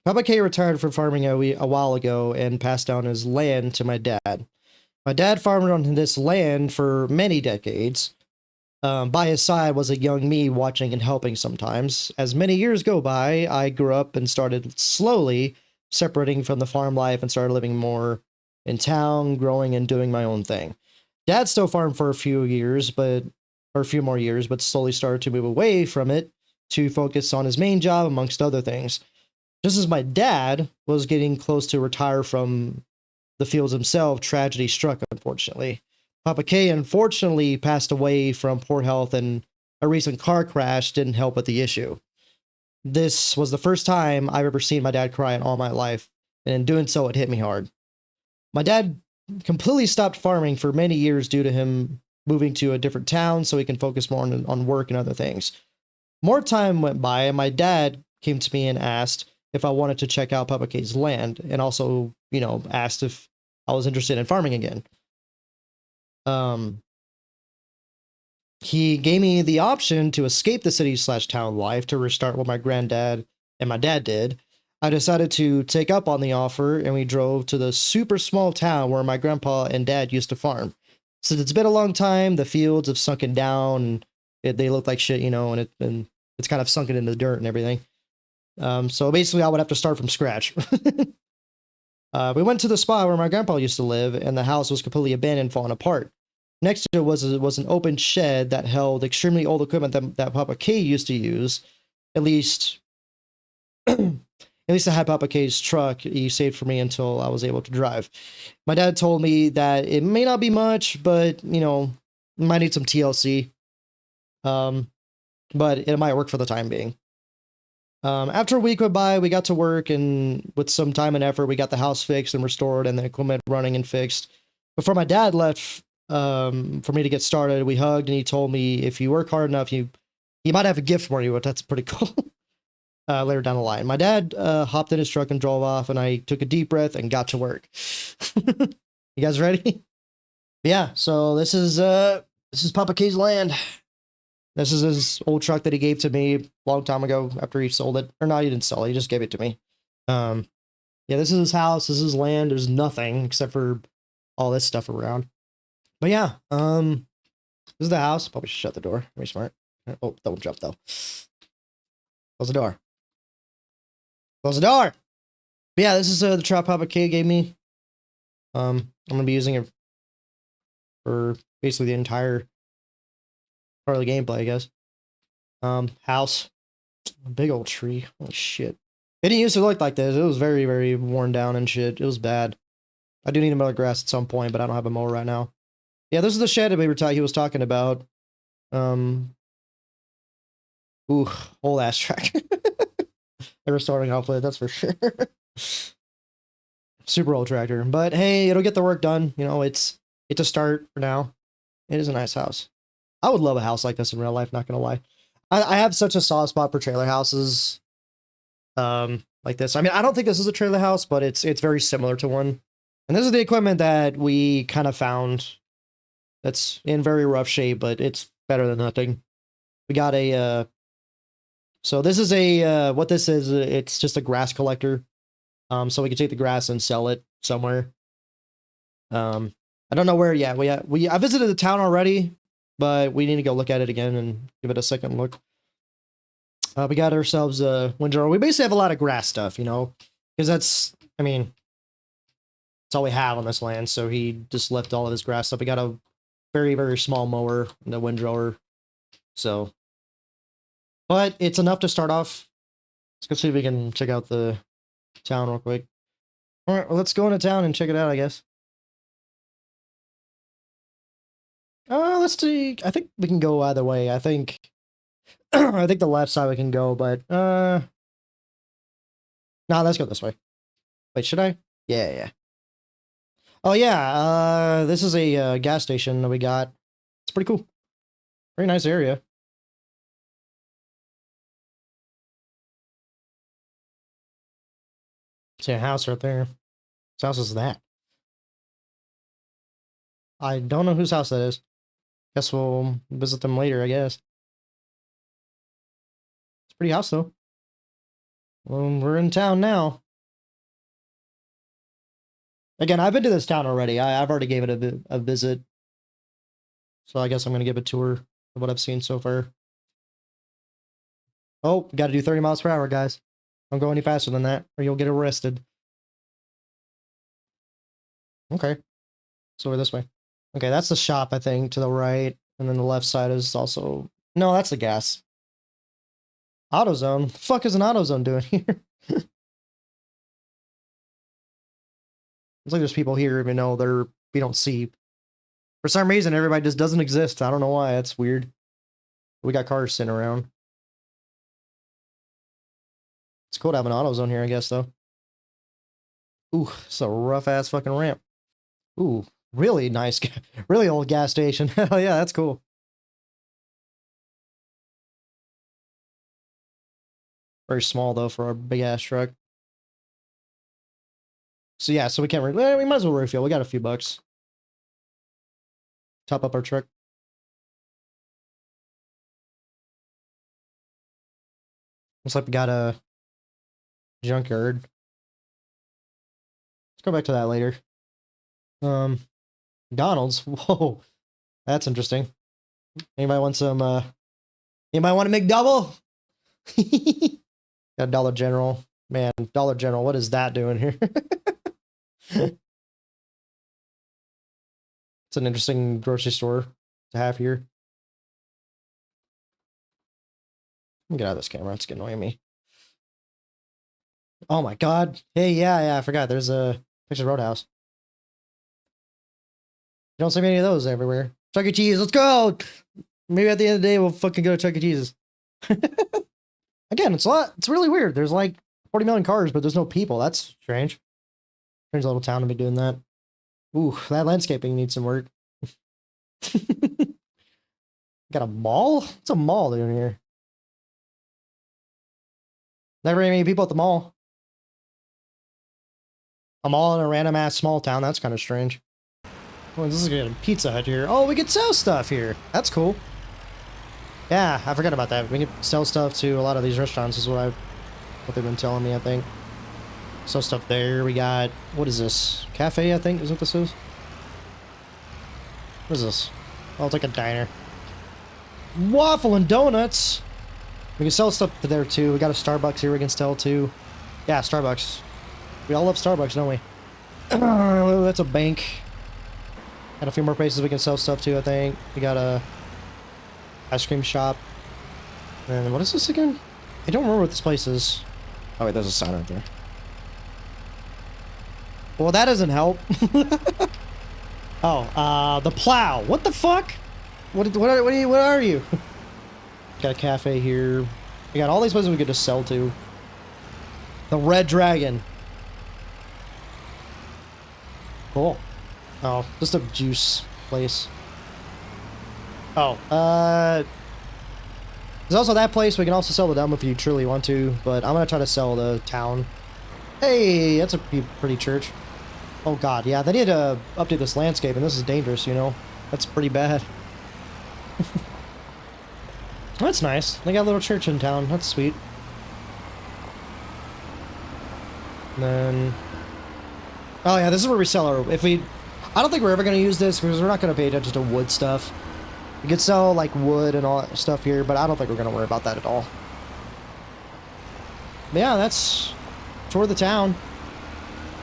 Papa K retired from farming a while ago and passed down his land to my dad. My dad farmed on this land for many decades. By his side was a young me watching and helping sometimes. As many years go by, I grew up and started slowly separating from the farm life and started living more in town, growing and doing my own thing. Dad still farmed for a few years, but or a few more years, but slowly started to move away from it to focus on his main job amongst other things. Just as my dad was getting close to retire from the fields himself, tragedy struck, unfortunately. Papa K unfortunately passed away from poor health, and a recent car crash didn't help with the issue. This was the first time I've ever seen my dad cry in all my life, and in doing so, it hit me hard. My dad completely stopped farming for many years due to him moving to a different town so he can focus more on work and other things. More time went by, and my dad came to me and asked if I wanted to check out Papa K's land, and also, asked if I was interested in farming again. Um, he gave me the option to escape the city slash town life to restart what my granddad and my dad did. I decided to take up on the offer, and we drove to the super small town where my grandpa and dad used to farm. Since it's been a long time, the fields have sunken down, and they look like shit, and it's kind of sunken into the dirt and everything. So basically, I would have to start from scratch. We went to the spot where my grandpa used to live, and the house was completely abandoned, falling apart. Next to it was an open shed that held extremely old equipment that Papa K used to use. At least, at least I had Papa K's truck he saved for me until I was able to drive. My dad told me that it may not be much, but might need some TLC. Um, but it might work for the time being. After a week went by, we got to work, and with some time and effort, we got the house fixed and restored, and the equipment running and fixed. Before my dad left, for me to get started, we hugged, and he told me if you work hard enough, you might have a gift for you. But that's pretty cool. Later down the line, my dad hopped in his truck and drove off, and I took a deep breath and got to work. You guys ready? Yeah. So this is Papa K's land. This is his old truck that he gave to me a long time ago after he sold it. Or no, he didn't sell it. He just gave it to me. Um, yeah, this is his house. This is his land. There's nothing except for all this stuff around. But yeah, this is the house. Probably should shut the door. Very smart. Oh, that one jumped though. Close the door. Close the door. But yeah, this is the trap Papa K gave me. I'm gonna be using it for basically the entire part of the gameplay, I guess. House. A big old tree. Holy shit. It didn't used to look like this. It was very, very worn down and shit. It was bad. I do need to mow the grass at some point, but I don't have a mower right now. Yeah, this is the shed he was talking about. Um, ooh, old ass track. They were starting off with, that's for sure. Super old tractor, but hey, it'll get the work done. It's a start for now. It is a nice house. I would love a house like this in real life. Not gonna lie, I have such a soft spot for trailer houses. Like this. I mean, I don't think this is a trailer house, but it's very similar to one. And this is the equipment that we kind of found. That's in very rough shape, but it's better than nothing. We got so this is what this is, it's just a grass collector. So we can take the grass and sell it somewhere. I don't know where yet. I visited the town already, but we need to go look at it again and give it a second look. We got ourselves a windrower. We basically have a lot of grass stuff, because I mean, that's all we have on this land. So he just left all of his grass stuff. We got a very, very small mower and a windrower. So, but it's enough to start off. Let's go see if we can check out the town real quick. All right, well, let's go into town and check it out, I guess. Let's see. I think we can go either way. I think, I think the left side we can go, but no, let's go this way. Wait, should I? Yeah, yeah. Oh yeah. This is a gas station that we got. It's pretty cool. Very nice area. See a house right there. Whose house is that? I don't know whose house that is. Guess we'll visit them later, I guess. It's a pretty house though. Well, we're in town now. Again, I've been to this town already. I've already gave it a visit. So I guess I'm going to give a tour of what I've seen so far. Oh, got to do 30 miles per hour, guys. Don't go any faster than that, or you'll get arrested. Okay. So we're this way. Okay, that's the shop, I think, to the right. And then the left side is also... No, that's the gas. AutoZone? The fuck is an AutoZone doing here? It's like there's people here even though we don't see. For some reason, everybody just doesn't exist. I don't know why. That's weird. We got cars sitting around. It's cool to have an AutoZone here, I guess, though. Ooh, it's a rough-ass fucking ramp. Ooh, really nice, really old gas station. Hell yeah, that's cool. Very small, though, for our big-ass truck. So yeah, so we can't... we might as well refuel. We got a few bucks. Top up our truck. Looks like we got a junkyard. Let's go back to that later. McDonald's. Whoa, that's interesting. Anybody want some? Anybody want a McDouble? Got Dollar General. Man, Dollar General. What is that doing here? It's an interesting grocery store to have here. Let me get out of this camera. It's annoying me. Oh my god. Hey, yeah, I forgot. There's a Texas Roadhouse. You don't see many of those everywhere. Chuck E. Cheese, let's go! Maybe at the end of the day, we'll fucking go to Chuck E. Cheese's. Again, it's really weird. There's like 40 million cars, but there's no people. That's strange. Strange little town to be doing that. Ooh, that landscaping needs some work. Got a mall? What's a mall doing here? Never any people at the mall. A mall in a random ass small town. That's kind of strange. Oh, this is good. Pizza Hut here. Oh, we can sell stuff here. That's cool. Yeah, I forgot about that. We can sell stuff to a lot of these restaurants is what they've been telling me, I think. Sell stuff there. We got, what is this? Cafe, I think is what this is. What is this? Oh, it's like a diner. Waffle and donuts. We can sell stuff to there too. We got a Starbucks here we can sell to. Yeah, Starbucks. We all love Starbucks, don't we? That's a bank. Got a few more places we can sell stuff to, I think. We got a ice cream shop. And what is this again? I don't remember what this place is. Oh wait, there's a sign right there. Well, that doesn't help. Oh, the plow. What the fuck? What are you? Got a cafe here. We got all these places we could just sell to. The Red Dragon. Cool. Oh, just a juice place. Oh, there's also that place. We can also sell the dumb if you truly want to, but I'm gonna try to sell the town. Hey, that's a pretty church. Oh god, yeah, they need to update this landscape, and this is dangerous, you know? That's pretty bad. That's nice. They got a little church in town. That's sweet. And then... oh yeah, this is where we sell our... I don't think we're ever going to use this, because we're not going to pay attention to wood stuff. We could sell, like, wood and all that stuff here, but I don't think we're going to worry about that at all. But yeah, that's... tour of the town.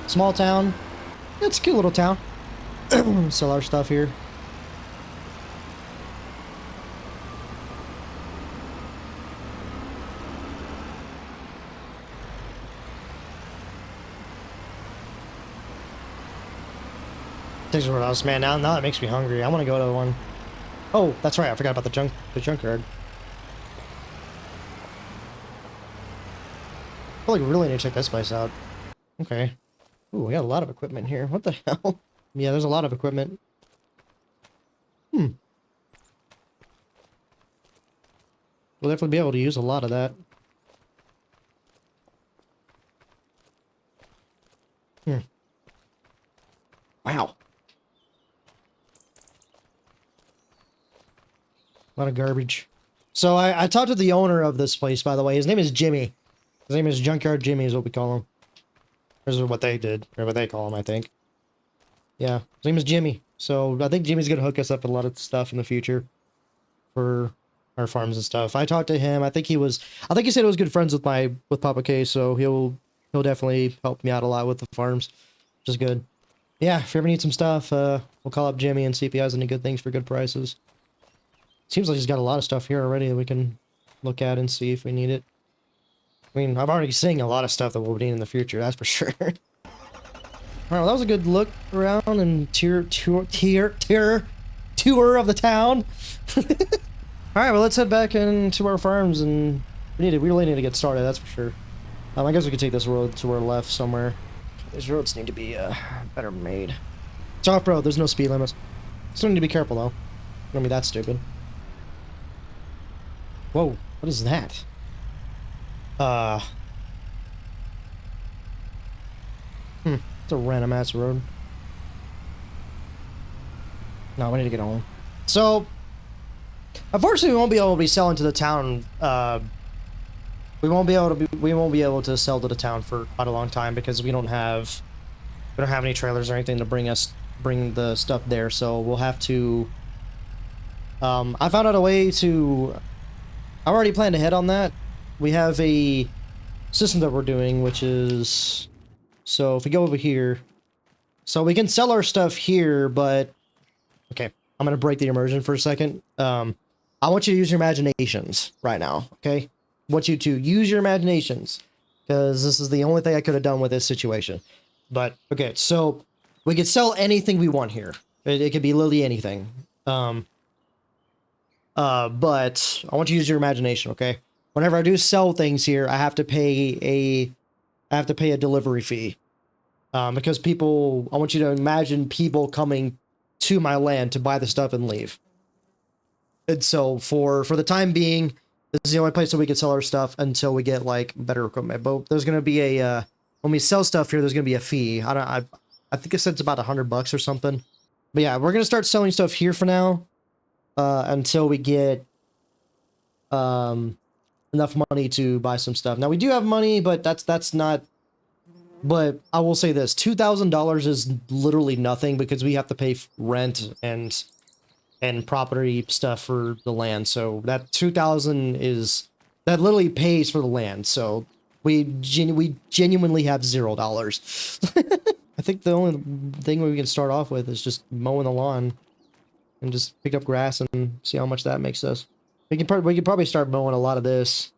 Small town. It's a cute little town. Sell our stuff here. Texas Roadhouse, man. Now that makes me hungry. I want to go to the one. Oh, that's right. I forgot about the junkyard. I feel like we really need to check this place out. Okay. Ooh, we got a lot of equipment here. What the hell? Yeah, there's a lot of equipment. We'll definitely be able to use a lot of that. Wow. A lot of garbage. So I talked to the owner of this place, by the way. His name is Jimmy. His name is Junkyard Jimmy is what we call him. This is what they did, or what they call him, I think. Yeah, his name is Jimmy. So I think Jimmy's gonna hook us up with a lot of stuff in the future for our farms and stuff. I talked to him. I think he said he was good friends with Papa K, so he'll definitely help me out a lot with the farms, which is good. Yeah, if you ever need some stuff, we'll call up Jimmy and see if he has any good things for good prices. Seems like he's got a lot of stuff here already that we can look at and see if we need it. I mean, I'm already seeing a lot of stuff that we'll need in the future, that's for sure. Alright, well, that was a good look around and tour of the town. Alright, well, let's head back into our farms, and we really need to get started, that's for sure. I guess we could take this road to our left somewhere. These roads need to be better made. It's off-road, there's no speed limits. Still need to be careful, though. Don't be that stupid. Whoa, what is that? It's a random ass road. No, we need to get home. So, unfortunately, we won't be able to be selling to the town. We won't be able to sell to the town for quite a long time because we don't have any trailers or anything to bring the stuff there. So we'll have to. I found out a way to. I already planned ahead on that. We have a system that we're doing, which is, so if we go over here, so we can sell our stuff here, but okay, I'm gonna break the immersion for a second. I want you to use your imaginations right now, okay? I want you to use your imaginations, because this is the only thing I could have done with this situation. But okay, so we could sell anything we want here. It could be literally anything. But I want you to use your imagination, okay? Whenever I do sell things here, I have to pay a delivery fee. Because I want you to imagine people coming to my land to buy the stuff and leave. And so for the time being, this is the only place that we can sell our stuff until we get like better equipment. But there's gonna be a when we sell stuff here, there's gonna be a fee. I think it said it's about $100 or something. But yeah, we're gonna start selling stuff here for now. Until we get enough money to buy some stuff. Now we do have money, but that's not. But I will say this: $2,000 is literally nothing because we have to pay rent and property stuff for the land. So that 2,000 that literally pays for the land. So we genuinely have $0. I think the only thing we can start off with is just mowing the lawn and just pick up grass and see how much that makes us. We could probably start mowing a lot of this.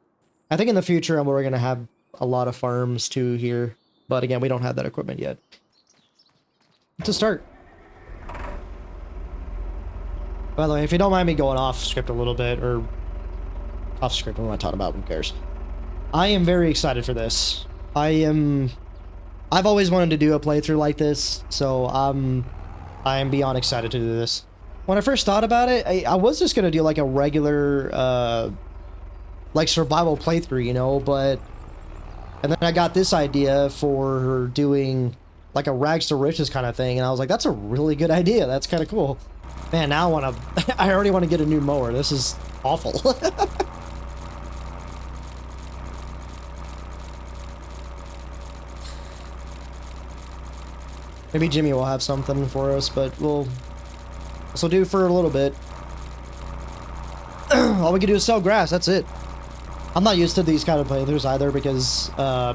I think in the future we're gonna have a lot of farms too here, but again, we don't have that equipment yet. To start. By the way, if you don't mind me going off script a little bit, or off script, what am I talking about? Who cares? I am very excited for this. I've always wanted to do a playthrough like this, so I am beyond excited to do this. When I first thought about it, I was just gonna do like a regular, like survival playthrough, you know, and then I got this idea for doing like a rags to riches kind of thing, and I was like, that's a really good idea. That's kind of cool. Man, now I already want to get a new mower. This is awful. Maybe Jimmy will have something for us, but this will do for a little bit. All we can do is sell grass, that's it. I'm not used to these kind of playthroughs either because I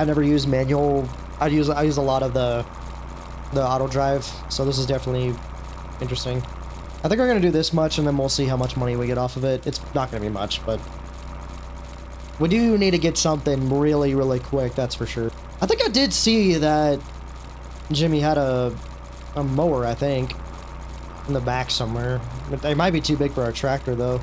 never use manual. I use a lot of the auto drive, so this is definitely interesting. I think we're gonna do this much and then we'll see how much money we get off of it. It's not gonna be much, but we do need to get something really, really quick, that's for sure. I think I did see that Jimmy had a mower, I think, in the back somewhere. It might be too big for our tractor, though.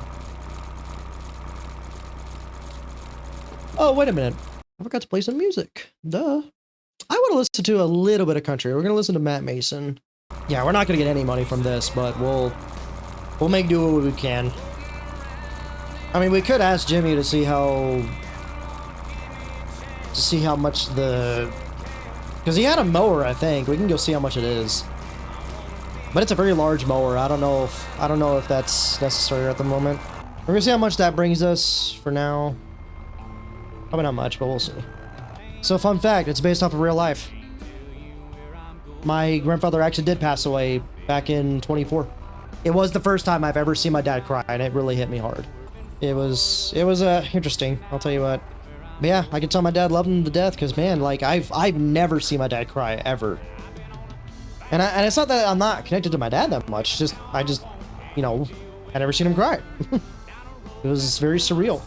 Oh, wait a minute. I forgot to play some music. Duh. I want to listen to a little bit of country. We're going to listen to Matt Mason. Yeah, we're not going to get any money from this, but we'll make do what we can. I mean, we could ask Jimmy to see how much because he had a mower, I think. We can go see how much it is. But it's a very large mower. I don't know if that's necessary at the moment. We're gonna see how much that brings us for now. Probably not much, but we'll see. So fun fact, it's based off of real life. My grandfather actually did pass away back in 24. It was the first time I've ever seen my dad cry, and it really hit me hard. It was interesting, I'll tell you what. But yeah, I can tell my dad loved him to death, because man, like I've never seen my dad cry ever. And it's not that I'm not connected to my dad that much, I just, you know, I never seen him cry. It was very surreal.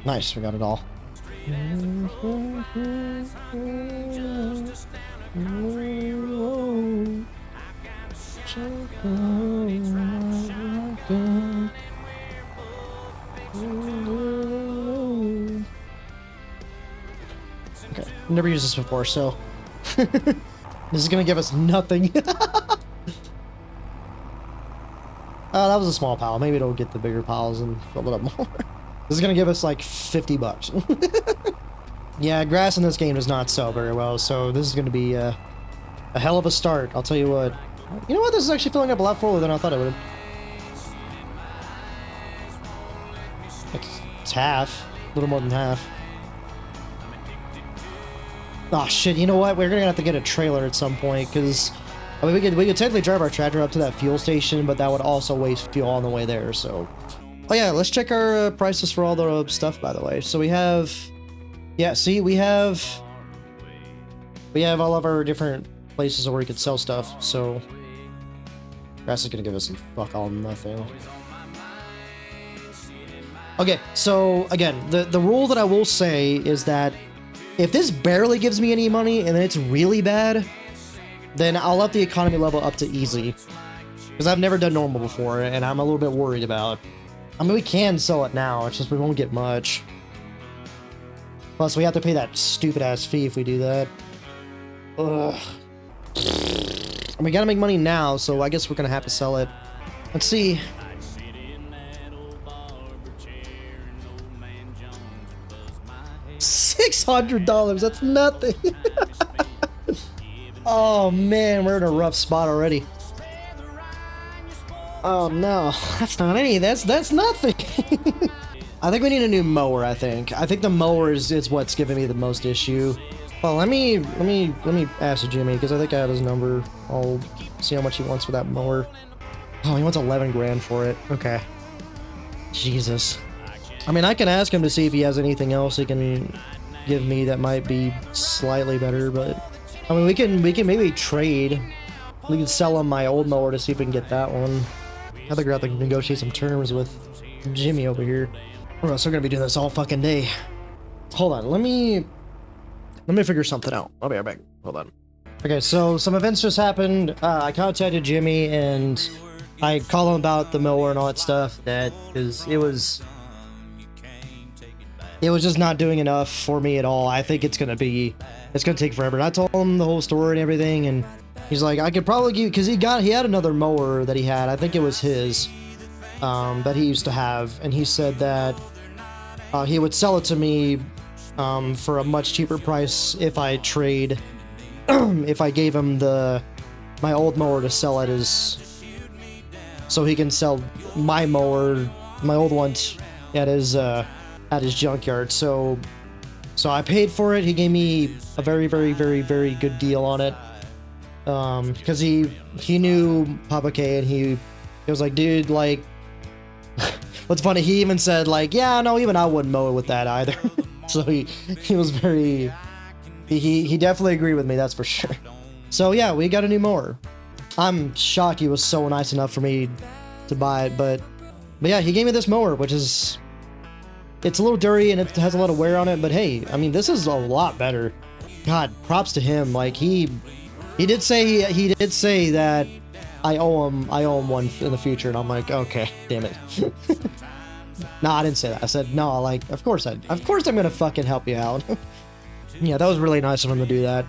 Nice, we got it all. Okay, never used this before, so this is gonna give us nothing. That was a small pile. Maybe it'll get the bigger piles and fill it up more. This is gonna give us like 50 bucks. Yeah, grass in this game does not sell very well, so this is gonna be a hell of a start. I'll tell you what. You know what? This is actually filling up a lot fuller than I thought it would. It's half, a little more than half. Oh shit! You know what? We're gonna have to get a trailer at some point, because I mean, we could technically drive our tractor up to that fuel station, but that would also waste fuel on the way there. So, oh yeah, let's check our prices for all the stuff. By the way, so we have, yeah, see, we have all of our different places where we could sell stuff. So, grass is gonna give us some fuck all nothing. Okay, so again, the rule that I will say is that if this barely gives me any money and then it's really bad, then I'll up the economy level up to easy. Because I've never done normal before, and I'm a little bit worried about. I mean, we can sell it now, it's just we won't get much. Plus, we have to pay that stupid-ass fee if we do that. Ugh. And we gotta make money now, so I guess we're gonna have to sell it. Let's see. $600, that's nothing. Oh man, we're in a rough spot already. Oh no, that's not any, that's nothing. I think we need a new mower, I think the mower is what's giving me the most issue. Well, let me ask Jimmy, because I think I have his number. I'll see how much he wants for that mower. Oh, he wants 11 grand for it. Okay. Jesus. I mean, I can ask him to see if he has anything else he can give me that might be slightly better, but I mean, we can maybe trade. We can sell him my old mower to see if we can get that one. I think we're gonna have to negotiate some terms with Jimmy over here, or else we're gonna be doing this all fucking day. Hold on, let me figure something out. I'll be right back. Hold on. Okay, so some events just happened. I contacted Jimmy and I called him about the mower and all that stuff. That is, it was just not doing enough for me at all. I think it's gonna take forever. And I told him the whole story and everything, and he's like, I could probably give, because he had another mower that he had. I think it was his, that he used to have, and he said that he would sell it to me for a much cheaper price if I trade, if I gave him my old mower to sell at his, so he can sell my mower, my old one, at his junkyard. So I paid for it. He gave me a very, very, very, very good deal on it. Because he knew Papa K, and he was like, dude, like, what's funny, he even said, like, yeah, no, even I wouldn't mow it with that either. So he was very, he definitely agreed with me, that's for sure. So yeah, we got a new mower. I'm shocked he was so nice enough for me to buy it, but yeah, he gave me this mower, which is, it's a little dirty and it has a lot of wear on it, but hey, I mean, this is a lot better. God, props to him. Like, he did say that I owe him one in the future, and I'm like, okay, damn it. No, I didn't say that. I said, no, like, of course I'm gonna fucking help you out. Yeah, that was really nice of him to do that.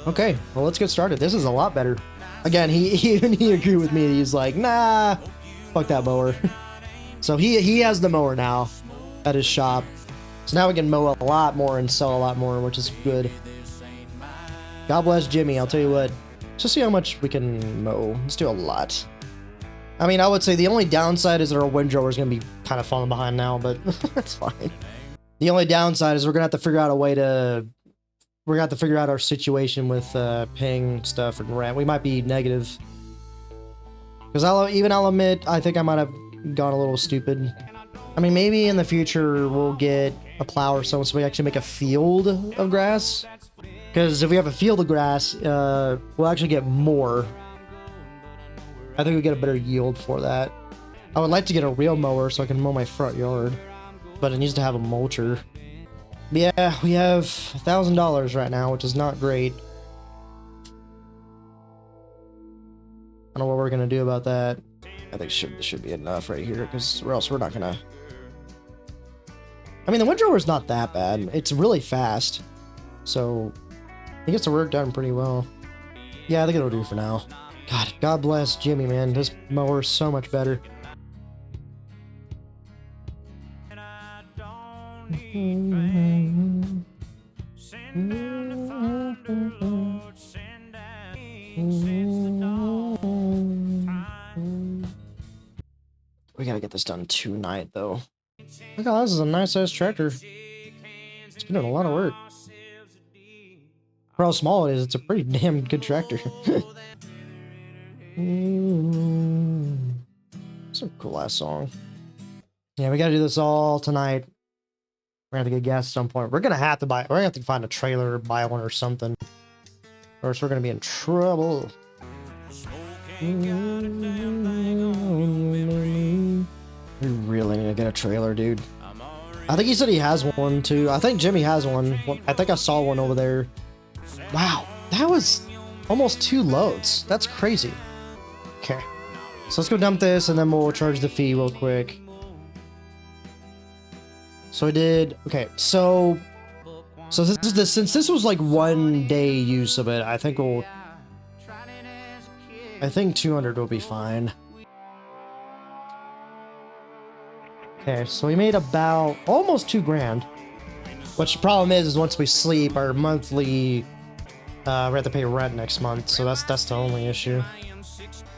Okay, well, let's get started. This is a lot better. Again, he agreed with me. He's like, nah, fuck that mower. So he has the mower now at his shop. So now we can mow a lot more and sell a lot more, which is good. God bless Jimmy, I'll tell you what. Just see how much we can mow. Let's do a lot. I mean, I would say the only downside is that our windrower is going to be kind of falling behind now, but that's fine. The only downside is we're going to have to figure out a way to... We're going to have to figure out our situation with paying stuff and rent. We might be negative. Because I'll admit, I think I might have gone a little stupid. I mean, maybe in the future we'll get a plow or something so we actually make a field of grass. Because if we have a field of grass, we'll actually get more. I think we get a better yield for that. I would like to get a real mower so I can mow my front yard. But it needs to have a mulcher. But yeah, we have $1,000 right now, which is not great. I don't know what we're going to do about that. I think this should be enough right here, because or else we're not going to... I mean, the windrower's not that bad. It's really fast. So, it gets the work done pretty well. Yeah, I think it'll do for now. God bless Jimmy, man. This mower's so much better. We gotta get this done tonight, though. Look how this is a nice-ass tractor. It's been doing a lot of work. For how small it is, it's a pretty damn good tractor. It's a cool-ass song. Yeah, we gotta do this all tonight. We're gonna have to get gas at some point. We're gonna have to find a trailer or buy one or something. Or else we're gonna be in trouble. We really need to get a trailer, dude. I think he said he has one too. I think Jimmy has one. I think I saw one over there. Wow, that was almost 2 loads. That's crazy. Okay, so let's go dump this and then we'll charge the fee real quick. So I did, okay, so since this was like 1 day use of it, I think 200 will be fine. Okay, so we made about almost 2 grand. Which the problem is once we sleep, our monthly, we have to pay rent next month, so that's the only issue.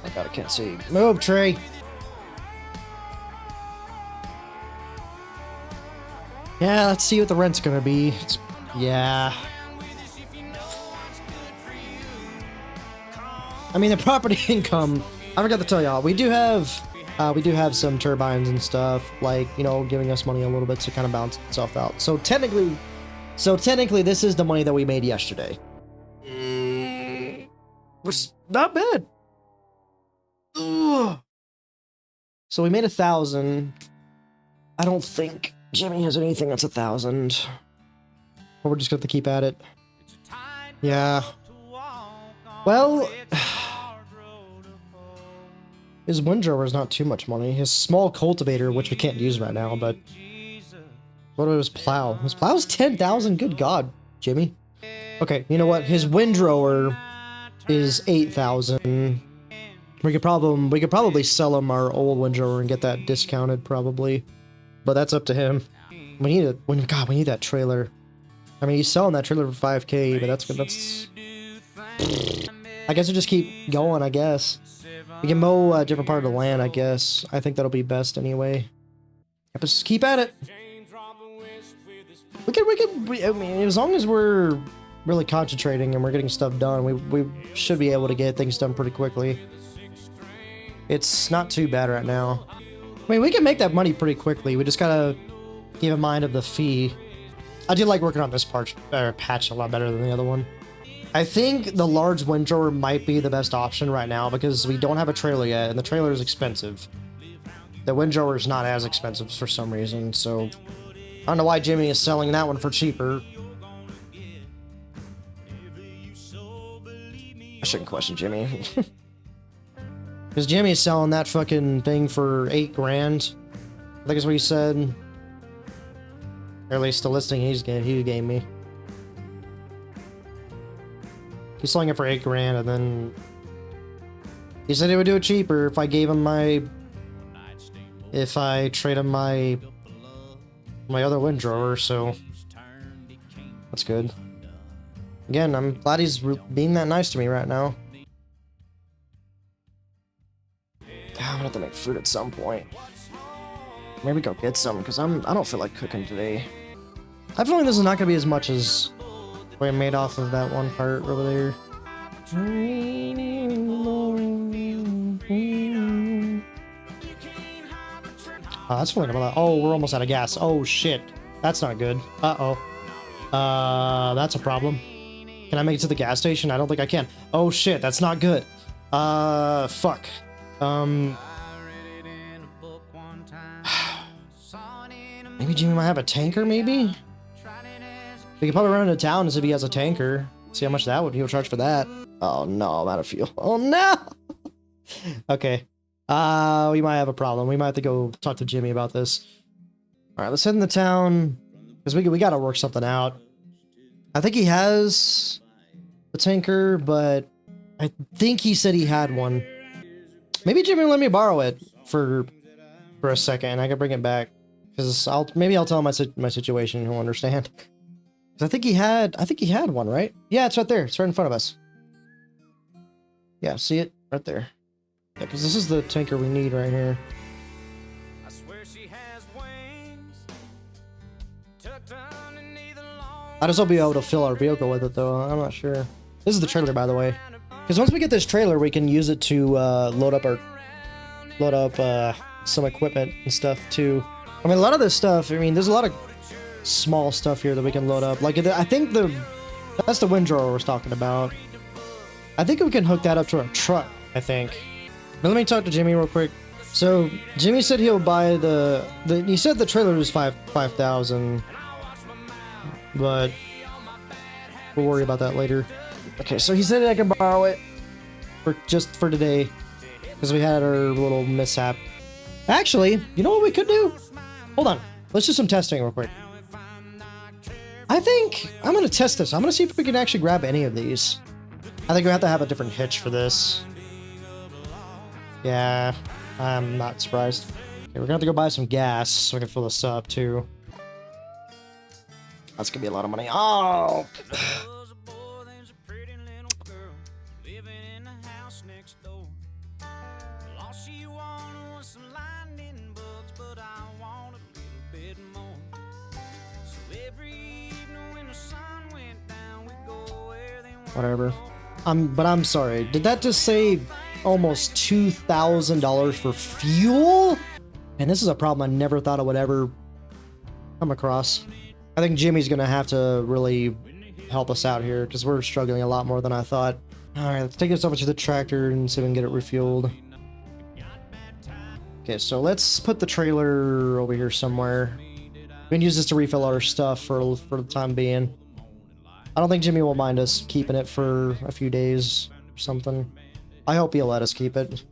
Oh god, I can't see. Move, tree! Yeah, let's see what the rent's gonna be. Yeah. I mean, the property income, I forgot to tell y'all, we do have some turbines and stuff, like, you know, giving us money a little bit to kind of balance itself out. So technically, this is the money that we made yesterday. Which not bad. Ugh. So we made 1,000. I don't think Jimmy has anything that's 1,000. Or we're just gonna have to keep at it. Yeah. Well, his windrower is not too much money. His small cultivator, which we can't use right now, but what about his plow? His plow's 10,000. Good God, Jimmy. Okay, you know what? His windrower is 8,000. We could probably sell him our old windrower and get that discounted, probably. But that's up to him. We need that trailer. I mean, he's selling that trailer for 5K, but that's. I guess we'll just keep going. I guess we can mow a different part of the land. I guess I think that'll be best anyway. Yep, just keep at it. I mean, as long as we're really concentrating and we're getting stuff done, we should be able to get things done pretty quickly. It's not too bad right now. I mean, we can make that money pretty quickly. We just gotta keep in mind of the fee. I do like working on this patch a lot better than the other one. I think the large windrower might be the best option right now because we don't have a trailer yet, and the trailer is expensive. The windrower is not as expensive for some reason, so I don't know why Jimmy is selling that one for cheaper. I shouldn't question Jimmy. Because Jimmy is selling that fucking thing for 8 grand. I think is what he said. Or at least the listing he gave me. He's selling it for 8 grand, and then he said he would do it cheaper if I gave him my if I trade him my other windrower, so that's good. Again, I'm glad he's being that nice to me right now. I'm gonna have to make food at some point. Maybe go get some, because I don't feel like cooking today. I feel like this is not gonna be as much as what I made off of that one part over there. Oh, that's really about that. Oh, we're almost out of gas. Oh shit. That's not good. Uh-oh. That's a problem. Can I make it to the gas station? I don't think I can. Oh shit, that's not good. Fuck. Maybe Jimmy might have a tanker, maybe? We could probably run into town and see if he has a tanker. See how much he'll charge for that. Oh no, I'm out of fuel. Oh no! Okay. We might have a problem. We might have to go talk to Jimmy about this. Alright, let's head in the town. Because we gotta work something out. I think he has a tanker, but I think he said he had one. Maybe Jimmy will let me borrow it for a second, and I can bring it back. Because maybe I'll tell him my situation, and he'll understand. Because I think he had one, right? Yeah, it's right there. It's right in front of us. Yeah, see it? Right there. Yeah, because this is the tanker we need right here. I swear she has wings. I just hope we'll be able to fill our vehicle with it, though. I'm not sure. This is the trailer, by the way. Because once we get this trailer, we can use it to load up some equipment and stuff, too. I mean, a lot of this stuff, I mean, there's a lot of small stuff here that we can load up. Like, I think that's the windrower we're talking about. I think we can hook that up to our truck, I think. But let me talk to Jimmy real quick. So, Jimmy said he'll buy he said the trailer was $5,000. But we'll worry about that later. Okay, so he said I can borrow it just for today. Because we had our little mishap. Actually, you know what we could do? Hold on. Let's do some testing real quick. I think I'm going to test this. I'm going to see if we can actually grab any of these. I think we have to have a different hitch for this. Yeah, I'm not surprised. Okay, we're going to have to go buy some gas so we can fill this up too. That's going to be a lot of money. Oh! Whatever. But I'm sorry. Did that just say almost $2,000 for fuel? And this is a problem I never thought I would ever come across. I think Jimmy's gonna have to really help us out here because we're struggling a lot more than I thought. Alright, let's take this over to the tractor and see if we can get it refueled. Okay, so let's put the trailer over here somewhere. We can use this to refill our stuff for the time being. I don't think Jimmy will mind us keeping it for a few days or something. I hope he'll let us keep it.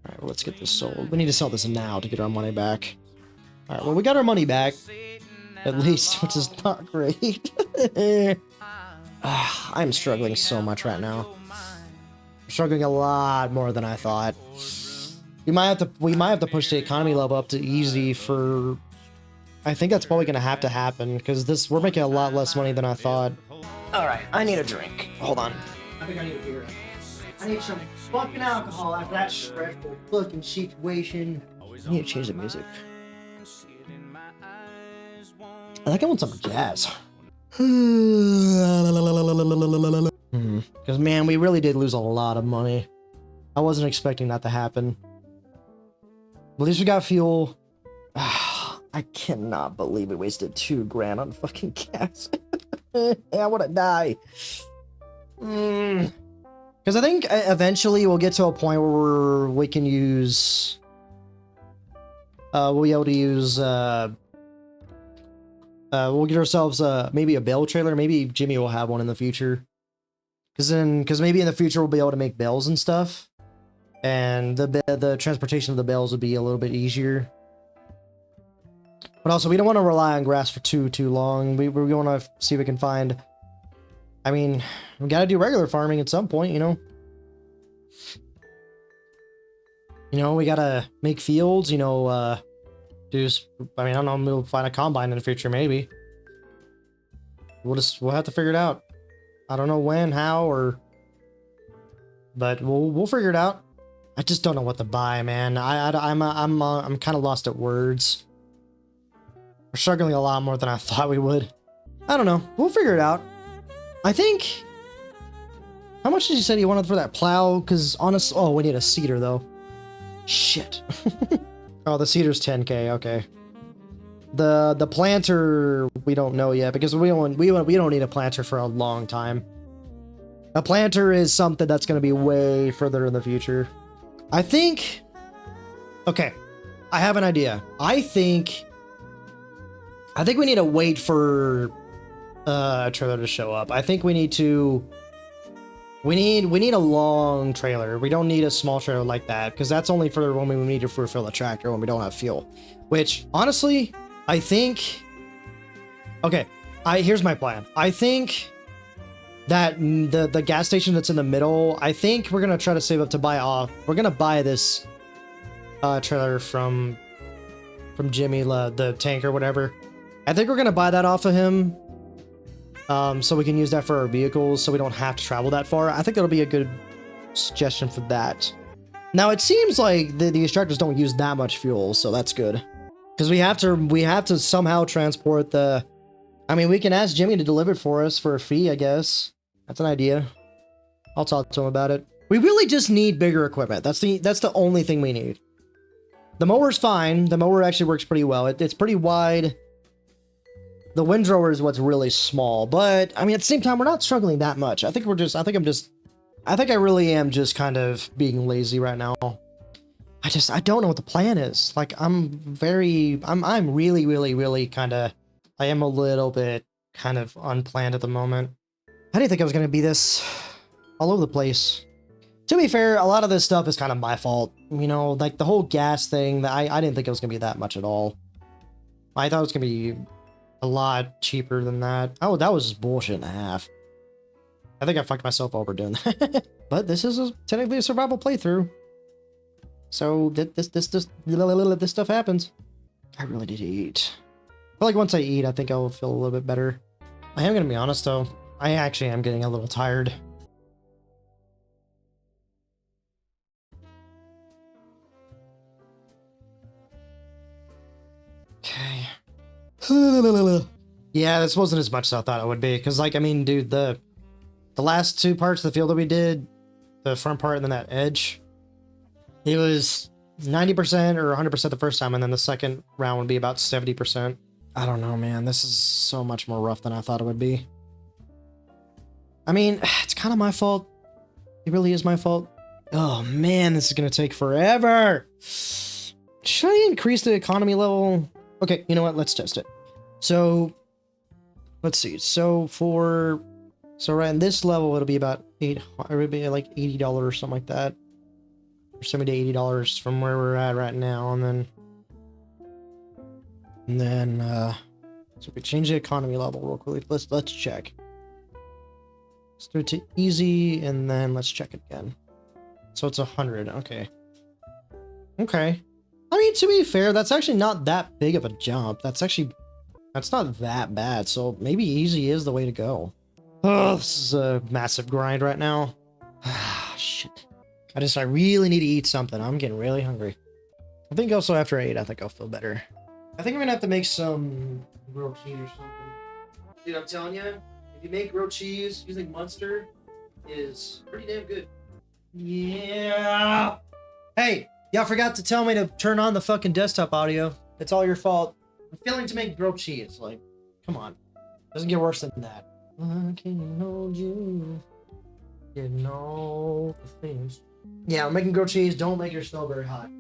Alright, well, let's get this sold. We need to sell this now to get our money back. Alright, well, we got our money back. At least, which is not great. I'm struggling so much right now. I'm struggling a lot more than I thought. We might have to push the economy level up to easy for... I think that's probably going to have to happen, because we're making a lot less money than I thought. Alright, I need a drink. Hold on. I think I need a beer. I need some fucking alcohol after that stressful fucking situation. I need to change the music. I think I want some jazz. Because, man, we really did lose a lot of money. I wasn't expecting that to happen. At least we got fuel. I cannot believe we wasted $2,000 on fucking gas. I want to die. Because I think eventually we'll get to a point where we can use... we'll be able to use... we'll get ourselves maybe a bale trailer. Maybe Jimmy will have one in the future. Because maybe in the future we'll be able to make bales and stuff. And the transportation of the bales would be a little bit easier. But also, we don't want to rely on grass for too long. We want to see if we can find... I mean, we got to do regular farming at some point, you know? You know, we got to make fields, you know, I mean, I don't know, we'll find a combine in the future, maybe. We'll have to figure it out. I don't know when, how, but we'll figure it out. I just don't know what to buy, man. I'm kind of lost at words. We're struggling a lot more than I thought we would. I don't know. We'll figure it out. I think. How much did you say you wanted for that plow? Because honestly, oh, we need a seeder though. Shit. Oh, the seeder's 10K. Okay. The planter we don't know yet because we don't need a planter for a long time. A planter is something that's going to be way further in the future. I think. Okay, I have an idea. I think we need to wait for a trailer to show up. I think we need to. We need a long trailer. We don't need a small trailer like that because that's only for when we need to fulfill the tractor when we don't have fuel. Which honestly, I think. Okay, here's my plan. I think that the gas station that's in the middle. I think we're gonna try to save up to buy off. We're gonna buy this trailer from Jimmy, the tank or whatever. I think we're gonna buy that off of him. So we can use that for our vehicles so we don't have to travel that far. I think that'll be a good suggestion for that. Now it seems like these tractors don't use that much fuel, so that's good. Because we have to somehow transport the. I mean, we can ask Jimmy to deliver it for us for a fee, I guess. That's an idea. I'll talk to him about it. We really just need bigger equipment. That's the only thing we need. The mower's fine. The mower actually works pretty well. It's pretty wide. The windrower is what's really small, but I mean, at the same time, we're not struggling that much. I think I really am just kind of being lazy right now. I don't know what the plan is. Like, I'm really, really, really kind of, I am a little bit kind of unplanned at the moment. I didn't think I was going to be this all over the place. To be fair, a lot of this stuff is kind of my fault. You know, like the whole gas thing, I didn't think it was going to be that much at all. I thought it was going to be a lot cheaper than that. Oh, that was just bullshit and a half. I think I fucked myself over doing that. But this is technically a survival playthrough. So this stuff happens. I really need to eat. I feel like once I eat, I think I'll feel a little bit better. I am gonna be honest though. I actually am getting a little tired. Okay. Yeah, this wasn't as much as I thought it would be. Because, like, I mean, dude, the last two parts of the field that we did, the front part and then that edge, it was 90% or 100% the first time, and then the second round would be about 70%. I don't know, man. This is so much more rough than I thought it would be. I mean, it's kind of my fault. It really is my fault. Oh, man, this is going to take forever. Should I increase the economy level? Okay, you know what? Let's test it. So, let's see. So right in this level, it'll be about it'll be like $80 or something like that, or $70 to $80 from where we're at right now, and then so if we change the economy level real quickly, let's check. Let's do it to easy, and then let's check it again. So it's 100. Okay. I mean, to be fair, that's actually not that big of a jump. That's not that bad. So maybe easy is the way to go. Oh, this is a massive grind right now. Ah, shit. I really need to eat something. I'm getting really hungry. I think also after I eat, I think I'll feel better. I think I'm gonna have to make some grilled cheese or something. Dude, I'm telling you, if you make grilled cheese using Munster, it is pretty damn good. Yeah. Hey, y'all forgot to tell me to turn on the fucking desktop audio. It's all your fault. I'm failing to make grilled cheese. Like, come on. Doesn't get worse than that. I can hold you. Getting all the things. Yeah, I'm making grilled cheese. Don't make your stove very hot.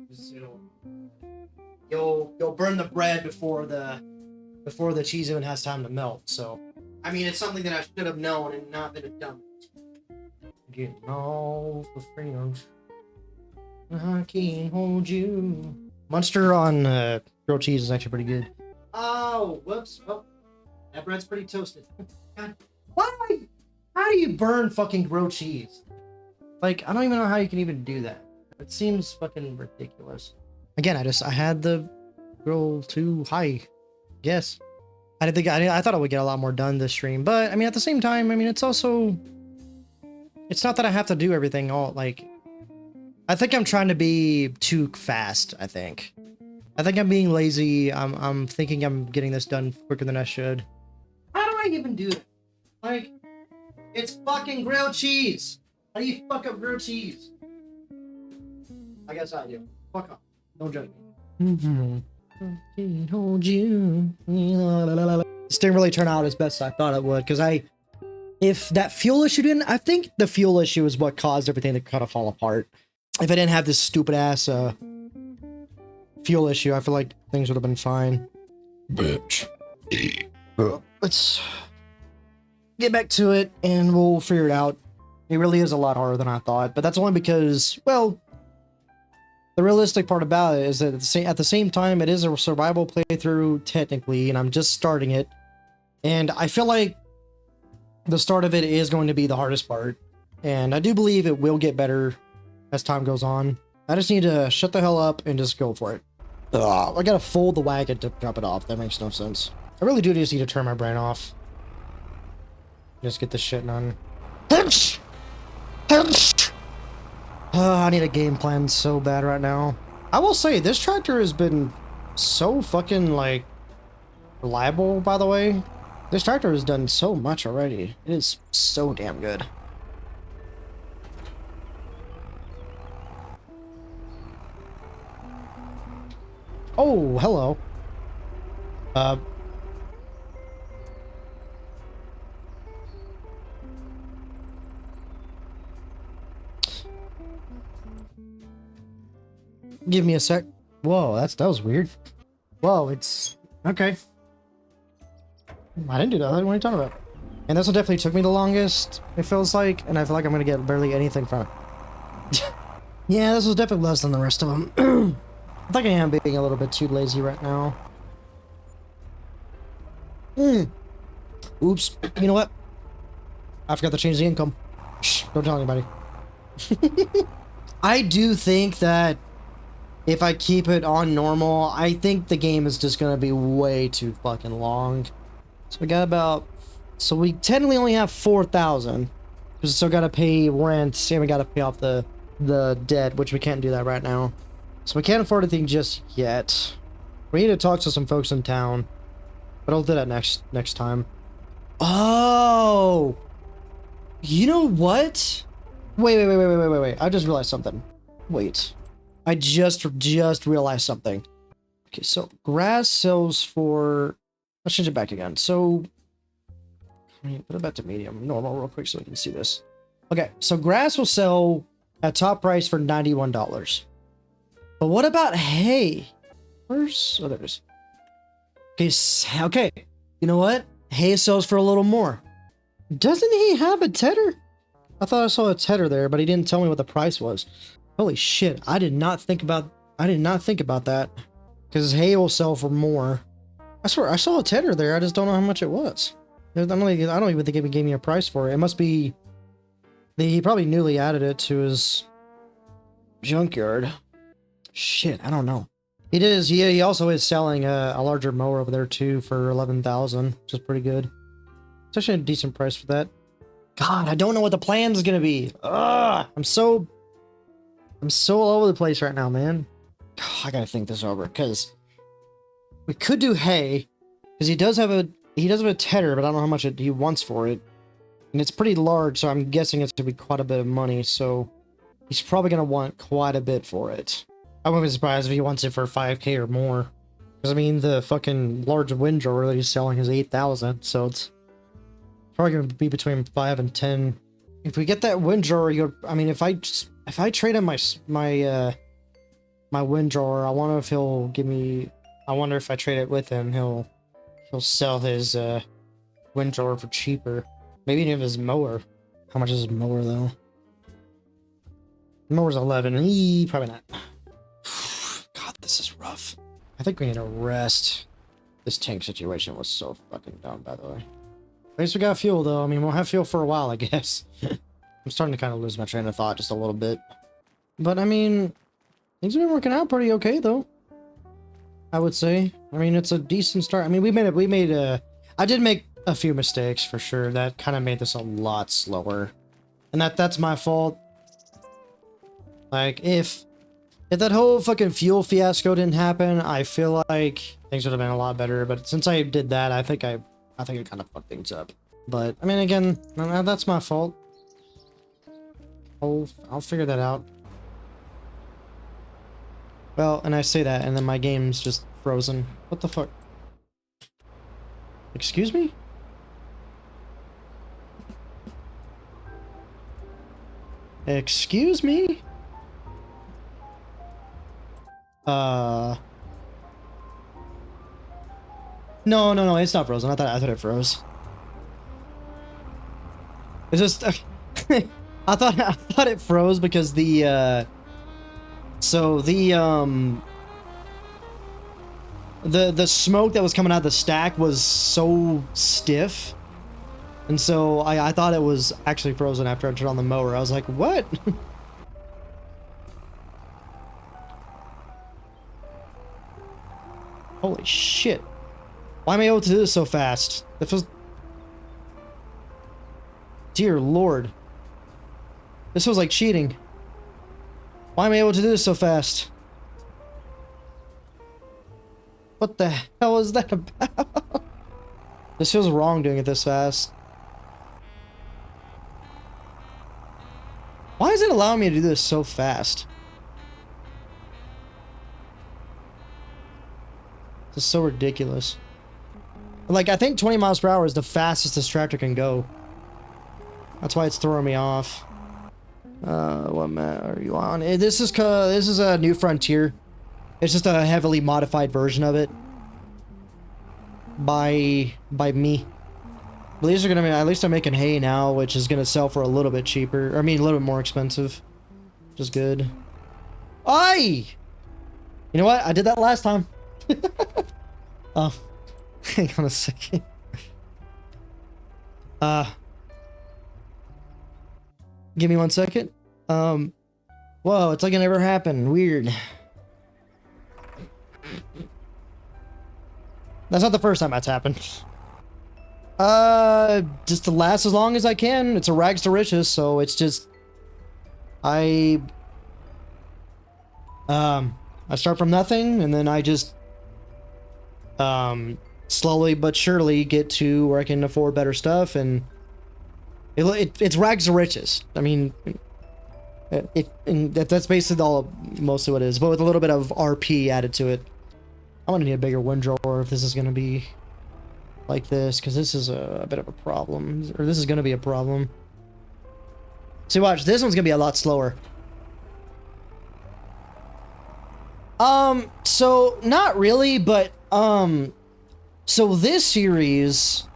You'll burn the bread before the cheese even has time to melt. So, I mean, it's something that I should have known and not been done. Getting all the things. I can't hold you. Munster on grilled cheese is actually pretty good. Oh, whoops. Oh, that bread's pretty toasted. God, how do you burn fucking grilled cheese? Like, I don't even know how you can even do that. It seems fucking ridiculous. Again, I had the little too high. Yes. I didn't think I thought I would get a lot more done this stream, but I mean at the same time, I mean it's also it's not that I have to do everything all like I think I'm trying to be too fast, I think. I think I'm being lazy. I'm thinking I'm getting this done quicker than I should. How do I even do it? Like it's fucking grilled cheese. How do you fuck up grilled cheese? I guess I do. Fuck up. Don't judge me. Hold you. This didn't really turn out as best as I thought it would, because if that fuel issue didn't, I think the fuel issue is what caused everything to kind of fall apart. If I didn't have this stupid ass fuel issue, I feel like things would have been fine. Bitch. Let's get back to it and we'll figure it out. It really is a lot harder than I thought, but that's only because, well, the realistic part about it is that at the same time, it is a survival playthrough technically, and I'm just starting it. And I feel like the start of it is going to be the hardest part. And I do believe it will get better as time goes on. I just need to shut the hell up and just go for it. Ugh, I gotta fold the wagon to drop it off. That makes no sense. I really do just need to turn my brain off. Just get this shit done. I need a game plan so bad right now. I will say, this tractor has been so fucking, like, reliable, by the way. This tractor has done so much already. It is so damn good. Oh, hello. Give me a sec. Whoa, that was weird. Whoa, it's okay. I didn't do that. What are you talking about? And this one definitely took me the longest, it feels like, and I feel like I'm gonna get barely anything from it. Yeah, this was definitely less than the rest of them. I think I am being a little bit too lazy right now. Oops. You know what? I forgot to change the income. Shh, don't tell anybody. I do think that if I keep it on normal, I think the game is just gonna be way too fucking long. So we got about... So we technically only have 4,000. We still gotta pay rent, and we gotta pay off the debt, which we can't do that right now. So we can't afford anything just yet. We need to talk to some folks in town. But I'll do that next time. Oh! You know what? Wait. I just realized something. Wait. I just realized something. Okay, so grass sells for... Let's change it back again. So... Put it back to medium, normal real quick so we can see this. Okay, so grass will sell at top price for $91. But what about hay? Where's... Oh, there it is. Okay, you know what? Hay sells for a little more. Doesn't he have a tedder? I thought I saw a tedder there, but he didn't tell me what the price was. Holy shit, I did not think about that. Because hay will sell for more. I swear, I saw a tedder there, I just don't know how much it was. I don't even think it gave me a price for it. It must be... He probably newly added it to his junkyard. Shit, I don't know. It is, he also is selling a larger mower over there too for 11,000, which is pretty good. It's actually a decent price for that. God, I don't know what the plan is gonna be. Ugh, I'm so all over the place right now, man. I gotta think this over, because we could do hay, because he does have a tedder, but I don't know how much he wants for it. And it's pretty large, so I'm guessing it's gonna be quite a bit of money, so he's probably gonna want quite a bit for it. I wouldn't be surprised if he wants it for 5K or more. Because, I mean, the fucking large windrower that he's selling is 8,000, so it's probably going to be between 5 and 10. If we get that windrower, I mean, if I trade him my windrower, I wonder if he'll give me... I wonder if I trade it with him, he'll sell his windrower for cheaper. Maybe even his mower. How much is his mower, though? The mower's 11. Probably not. God, this is rough. I think we need to rest. This tank situation was so fucking dumb, by the way. At least we got fuel, though. I mean, we'll have fuel for a while, I guess. I'm starting to kind of lose my train of thought just a little bit. But, I mean, things have been working out pretty okay, though. I would say. I mean, it's a decent start. I mean, I did make a few mistakes for sure that kind of made this a lot slower. And that's my fault. Like, if that whole fucking fuel fiasco didn't happen, I feel like things would have been a lot better. But since I did that, I think I kind of fucked things up. But I mean, again, that's my fault. I'll figure that out. Well, and I say that, and then my game's just frozen. What the fuck? Excuse me? Excuse me? No, it's not frozen. I thought it froze. It's just I thought it froze because the the smoke that was coming out of the stack was so stiff. And so I thought it was actually frozen after I turned on the mower. I was like, what? Holy shit. Why am I able to do this so fast? That feels... Dear Lord. This feels like cheating. Why am I able to do this so fast? What the hell is that about? This feels wrong doing it this fast. Why is it allowing me to do this so fast? This is so ridiculous. Like, I think 20 miles per hour is the fastest this tractor can go. That's why it's throwing me off. What map are you on? This is a New Frontier. It's just a heavily modified version of it. By me. But these are gonna be, at least I'm making hay now, which is gonna sell for a little bit cheaper. I mean, a little bit more expensive. Which is good. Aye! You know what? I did that last time. Oh. Hang on a second. Give me 1 second. Whoa, it's like it never happened. Weird. That's not the first time that's happened. Just to last as long as I can. It's a rags to riches, so it's just... I start from nothing, and then I just... slowly but surely get to where I can afford better stuff, and... It's rags to riches. I mean... that's basically mostly what it is, but with a little bit of RP added to it. I'm gonna need a bigger windrower if this is gonna be like this, because this is a bit of a problem, or this is gonna be a problem. See, watch, this one's gonna be a lot slower. So not really, but so this series,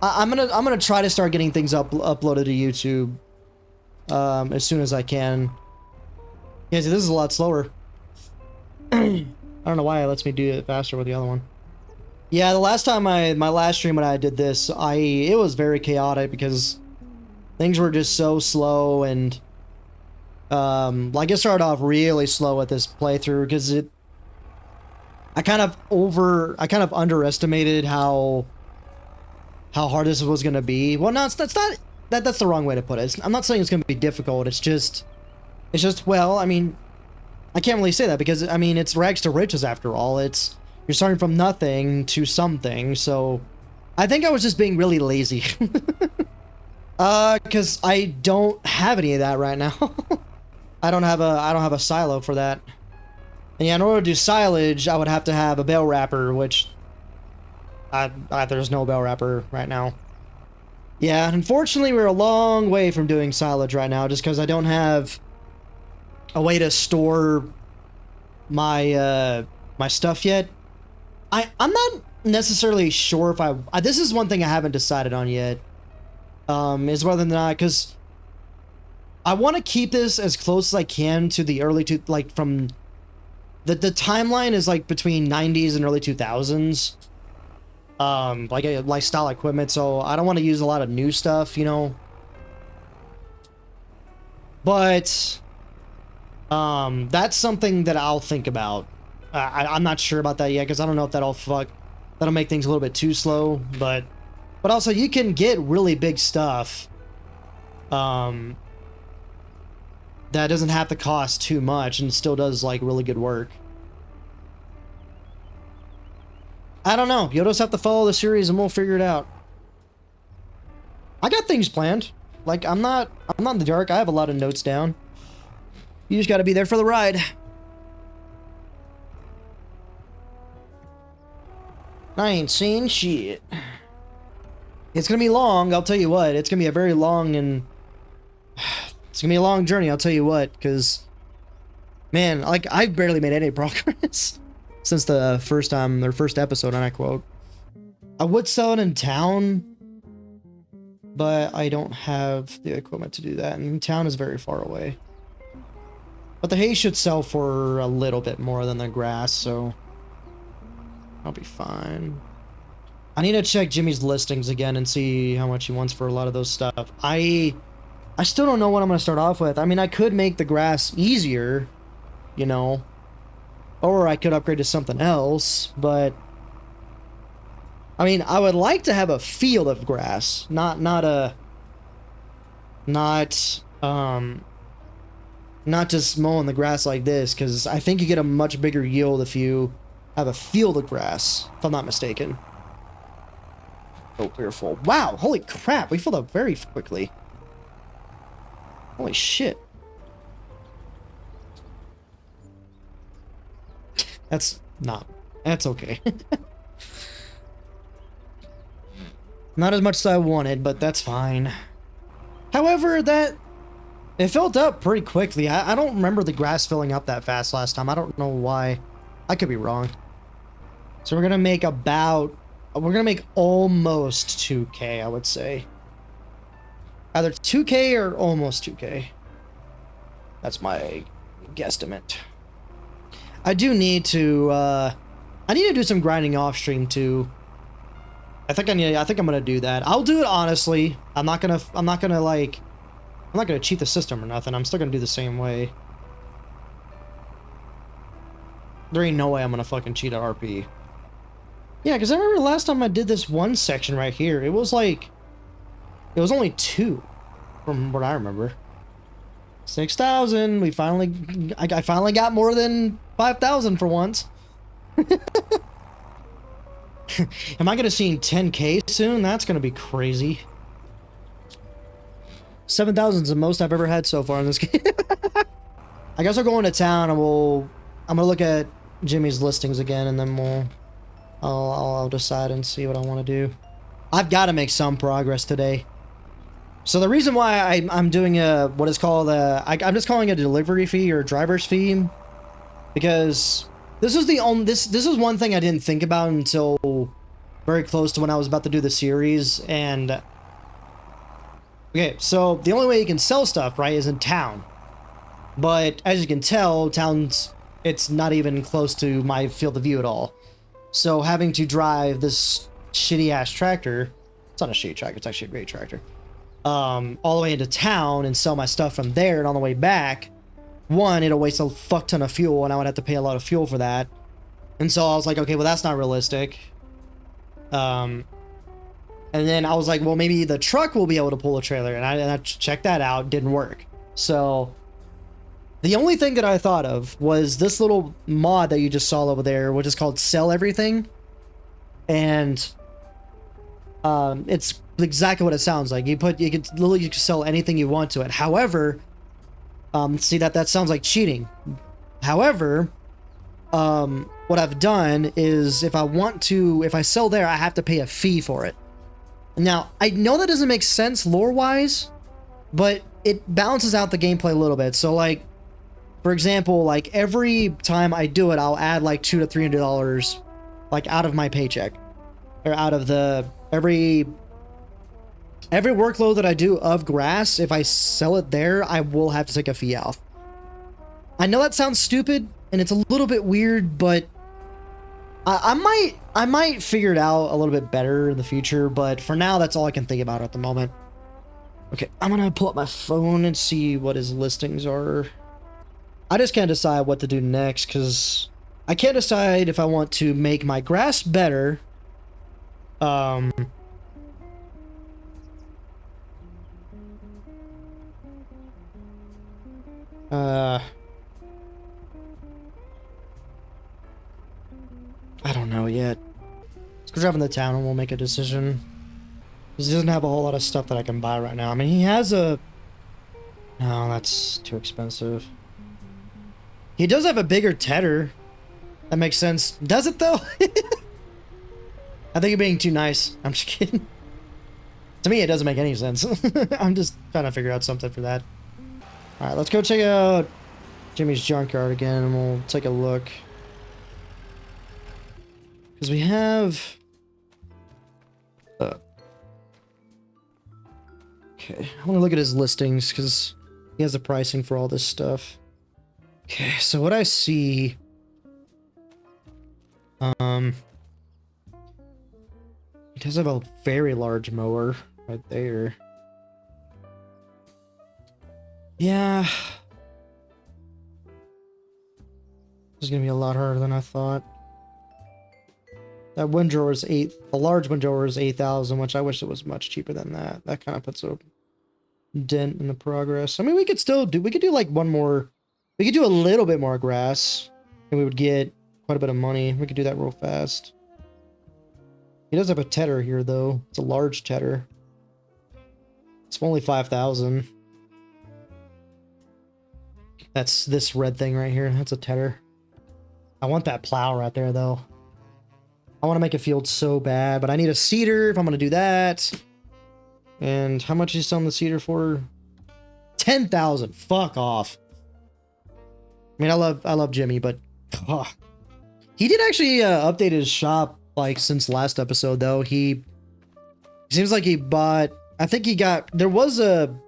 I'm gonna try to start getting things uploaded to YouTube as soon as I can. Yeah, see, this is a lot slower. I don't know why it lets me do it faster with the other one. Yeah, the last time my last stream when I did this, it was very chaotic because things were just so slow, and like it started off really slow at this playthrough because I kind of underestimated how hard this was gonna be. Well, no, that's the wrong way to put it. I'm not saying it's gonna be difficult. It's just well, I mean, I can't really say that because, I mean, it's rags to riches after all. You're starting from nothing to something, so I think I was just being really lazy. Because I don't have any of that right now. I don't have a silo for that. And yeah, in order to do silage, I would have to have a bale wrapper, which there's no bale wrapper right now. Yeah, unfortunately, we're a long way from doing silage right now, just because I don't have a way to store my my stuff yet. I'm not necessarily sure if this is one thing I haven't decided on yet. Is whether or not, because I want to keep this as close as I can to the from the timeline is like between 90s and early 2000s. Like style equipment, so I don't want to use a lot of new stuff, you know. But that's something that I'll think about I'm not sure about that yet because I don't know if that'll make things a little bit too slow. But also you can get really big stuff. That doesn't have to cost too much and still does like really good work. I don't know. You'll just have to follow the series and we'll figure it out. I got things planned. Like I'm not in the dark. I have a lot of notes down. You just got to be there for the ride. I ain't seen shit. It's gonna be long, I'll tell you what. It's gonna be a very long and it's gonna be a long journey, I'll tell you what, because man, like I've barely made any progress since the first time, their first episode, and I quote. I would sell it in town, but I don't have the equipment to do that, and town is very far away. But the hay should sell for a little bit more than the grass, so I'll be fine. I need to check Jimmy's listings again and see how much he wants for a lot of those stuff. I still don't know what I'm going to start off with. I mean, I could make the grass easier, you know, or I could upgrade to something else, but I mean, I would like to have a field of grass, not just mowing the grass like this, because I think you get a much bigger yield if you have a field of grass, if I'm not mistaken. Oh, we're full. Wow, holy crap, we filled up very quickly. Holy shit. That's okay. Not as much as I wanted, but that's fine. However, it filled up pretty quickly. I don't remember the grass filling up that fast last time. I don't know why. I could be wrong. So we're gonna make almost 2K, I would say. Either 2K or almost 2K. That's my guesstimate. I do need to, I need to do some grinding off stream too. I think I'm gonna do that. I'll do it honestly. I'm not gonna cheat the system or nothing. I'm still gonna do the same way. There ain't no way I'm gonna fucking cheat at RP. Yeah, because I remember last time I did this one section right here, it was only 2, from what I remember. 6,000. I finally got more than 5,000 for once. Am I gonna see 10K soon? That's gonna be crazy. 7,000 is the most I've ever had so far in this game. I guess I'll go into town and I'm gonna look at Jimmy's listings again, and then I'll decide and see what I want to do. I've got to make some progress today. So the reason why I'm doing what is called I'm just calling it a delivery fee or driver's fee, because this is one thing I didn't think about until very close to when I was about to do the series. And okay, so the only way you can sell stuff, right, is in town. But as you can tell, it's not even close to my field of view at all. So having to drive this shitty ass tractor, it's not a shitty tractor, it's actually a great tractor, all the way into town and sell my stuff from there, and on the way back, one, it'll waste a fuck ton of fuel and I would have to pay a lot of fuel for that. And so I was like, okay, well that's not realistic. And then I was like, well, maybe the truck will be able to pull a trailer, and I checked that out, didn't work. So the only thing that I thought of was this little mod that you just saw over there, which is called Sell Everything. And it's exactly what it sounds like. You can literally sell anything you want to it. However, see that sounds like cheating. However, what I've done is if I sell there, I have to pay a fee for it. Now, I know that doesn't make sense lore-wise, but it balances out the gameplay a little bit. So like, for example, like every time I do it, I'll add like $200 to $300 like out of my paycheck, or out of every workload that I do of grass. If I sell it there, I will have to take a fee off. I know that sounds stupid and it's a little bit weird, but I might figure it out a little bit better in the future. But for now, that's all I can think about at the moment. Okay, I'm gonna pull up my phone and see what his listings are. I just can't decide what to do next, because I can't decide if I want to make my grass better. I don't know yet. Let's go drive in the town and we'll make a decision. Because he doesn't have a whole lot of stuff that I can buy right now. I mean, he has a... No, that's too expensive. He does have a bigger tedder. That makes sense. Does it, though? I think you're being too nice. I'm just kidding. To me, it doesn't make any sense. I'm just trying to figure out something for that. Alright, let's go check out Jimmy's junkyard again, and we'll take a look. Because we have... Okay, I want to look at his listings, because he has the pricing for all this stuff. Okay, so what I see... He does have a very large mower right there. Yeah. This is gonna be a lot harder than I thought. That windrower is the large windrower is 8,000, which I wish it was much cheaper than that. That kind of puts a dent in the progress. I mean, we could do like one more, we could do a little bit more grass, and we would get quite a bit of money. We could do that real fast. He does have a tedder here, though. It's a large tedder. It's only 5,000. That's this red thing right here. That's a tedder. I want that plow right there, though. I want to make a field so bad, but I need a seeder if I'm going to do that. And how much is selling the seeder for? 10,000. Fuck off. I mean, I love Jimmy, but he did actually update his shop like since last episode, though. He seems like he bought. I think he got. There was an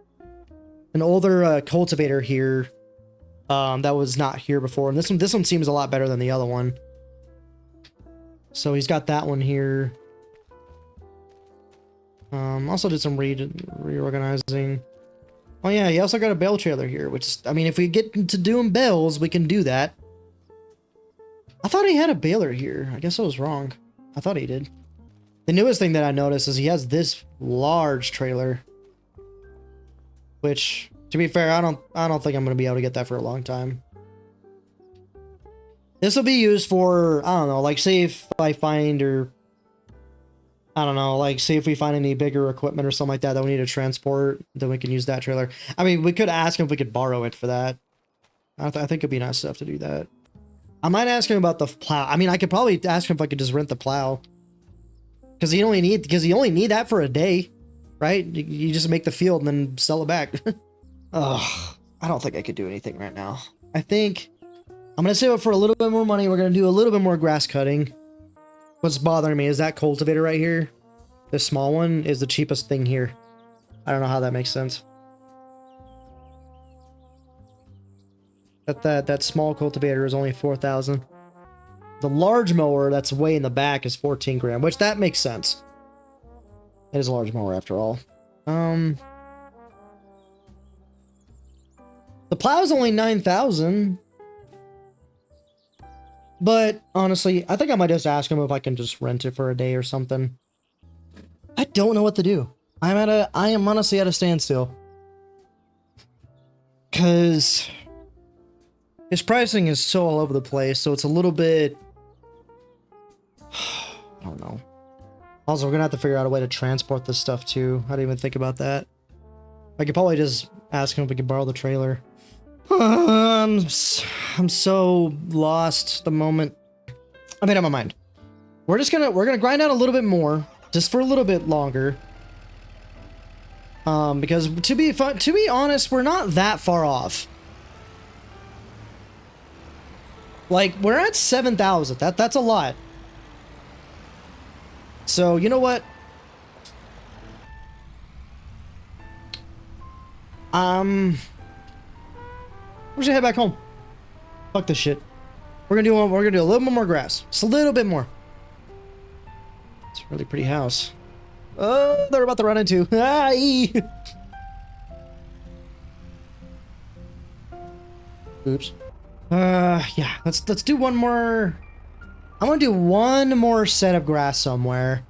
older cultivator here that was not here before, and this one seems a lot better than the other one. So he's got that one here. Also did some reorganizing. Oh yeah, he also got a bale trailer here, which is, I mean, if we get to doing bales, we can do that. I thought he had a baler here. I guess I was wrong. I thought he did. The newest thing that I noticed is he has this large trailer, which, to be fair, I don't think I'm going to be able to get that for a long time. This will be used for, I don't know, like say if I find, or I don't know, like say if we find any bigger equipment or something like that we need to transport, then we can use that trailer. I mean, we could ask him if we could borrow it for that. I think it'd be nice enough to do that. I might ask him about the plow. I mean, I could probably ask him if I could just rent the plow. Because you only need that for a day, right? You just make the field and then sell it back. Ugh, I don't think I could do anything right now. I think I'm going to save up for a little bit more money. We're going to do a little bit more grass cutting. What's bothering me is that cultivator right here. This small one is the cheapest thing here. I don't know how that makes sense. That small cultivator is only 4,000. The large mower that's way in the back is 14 grand, which that makes sense. It is a large mower after all. The plow is only 9,000. But honestly, I think I might just ask him if I can just rent it for a day or something. I don't know what to do. I am honestly at a standstill. Cause his pricing is so all over the place, so it's a little bit, I don't know. Also, we're gonna have to figure out a way to transport this stuff too. I didn't even think about that. I could probably just ask him if we could borrow the trailer. I'm so lost at the moment. I made up my mind. We're gonna grind out a little bit more, just for a little bit longer. Because to be honest, we're not that far off. Like, we're at 7,000. That's a lot. So, you know what? We should head back home. Fuck this shit. We're gonna do a little bit more grass. Just a little bit more. It's a really pretty house. Oh, they're about to run into. Oops. Yeah, let's do one more. I want to do one more set of grass somewhere,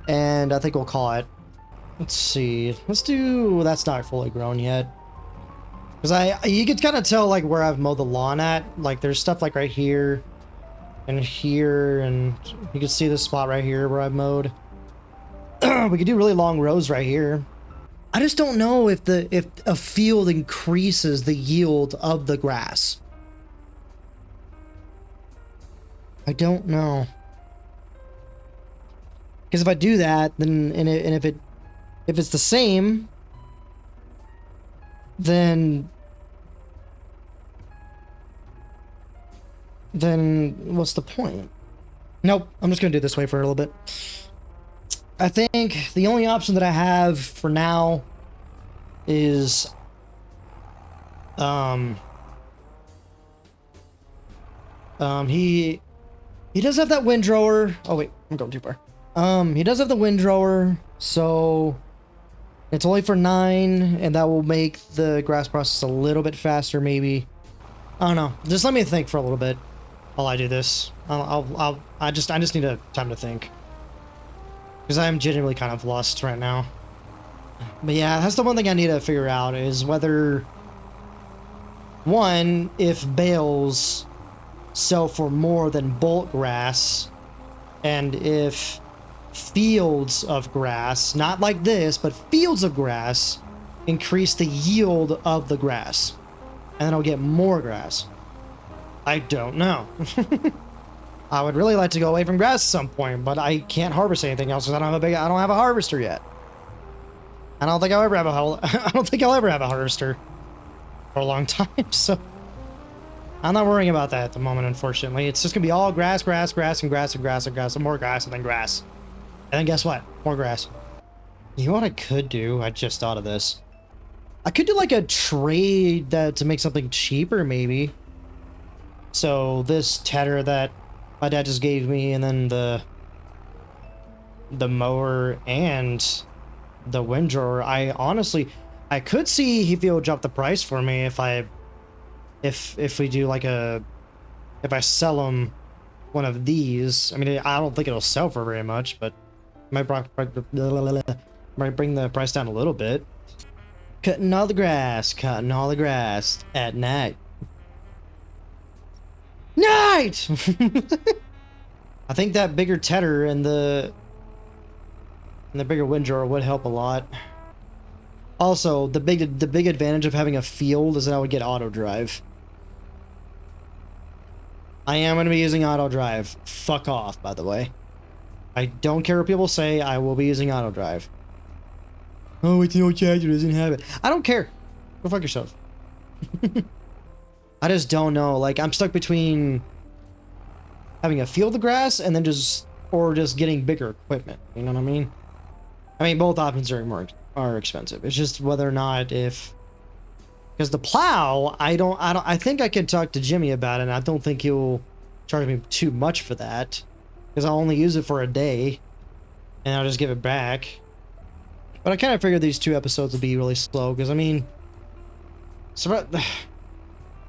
and I think we'll call it. Let's see. Let's do. That's not fully grown yet, because you can kind of tell like where I've mowed the lawn at. Like there's stuff like right here, and here, and you can see this spot right here where I've mowed. We could do really long rows right here. I just don't know if a field increases the yield of the grass. I don't know. Because if I do that, then if it's the same, then what's the point? Nope, I'm just gonna do it this way for a little bit. I think the only option that I have for now is he does have that windrower. Oh wait, I'm going too far. He does have the windrower, so it's only for 9, and that will make the grass process a little bit faster, maybe. I don't know. Just let me think for a little bit while I do this. I just need time to think, because I am genuinely kind of lost right now. But yeah, that's the one thing I need to figure out is whether, one, if bales sell for more than bulk grass, and if fields of grass, not like this, but fields of grass, increase the yield of the grass, and then I'll get more grass. I don't know. I would really like to go away from grass at some point, but I can't harvest anything else because I don't have a harvester yet. I don't think I'll ever have I don't think I'll ever have a harvester for a long time, so I'm not worrying about that at the moment, unfortunately. It's just gonna be all grass, grass, grass, and grass, and grass, and grass, and more grass, and then grass. And then guess what? More grass. You know what I could do? I just thought of this. I could do like a trade to make something cheaper, maybe. So this tedder that my dad just gave me, and then the mower and the windrower. I could see if he'll drop the price for me if we do like if I sell him one of these. I mean, I don't think it'll sell for very much, but might bring the price down a little bit. Cutting all the grass at night. Night! I think that bigger tedder and the bigger windrower would help a lot. Also, the big advantage of having a field is that I would get auto drive. I am going to be using auto drive. Fuck off, by the way. I don't care what people say. I will be using auto drive. Oh, it's no charger doesn't have it. I don't care. Go fuck yourself. I just don't know. Like, I'm stuck between having a field of grass and then just getting bigger equipment. You know what I mean? I mean, both options are expensive. It's just whether or not because the plow, I think I could talk to Jimmy about it, and I don't think he'll charge me too much for that, because I'll only use it for a day and I'll just give it back. But I kind of figured these 2 episodes would be really slow, because I mean,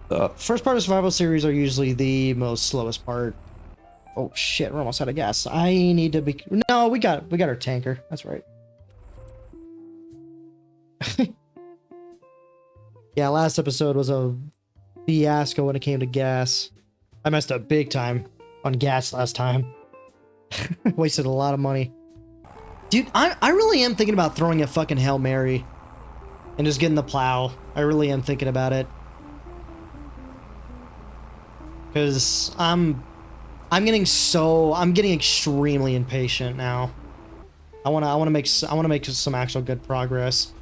the first part of survival series are usually the most slowest part. Oh shit, we're almost out of gas. I need to be... No, we got our tanker. That's right. Yeah, last episode was a fiasco when it came to gas. I messed up big time on gas last time. Wasted a lot of money. Dude, I really am thinking about throwing a fucking Hail Mary and just getting the plow. I really am thinking about it. Because I'm getting extremely impatient now. I want to make some actual good progress.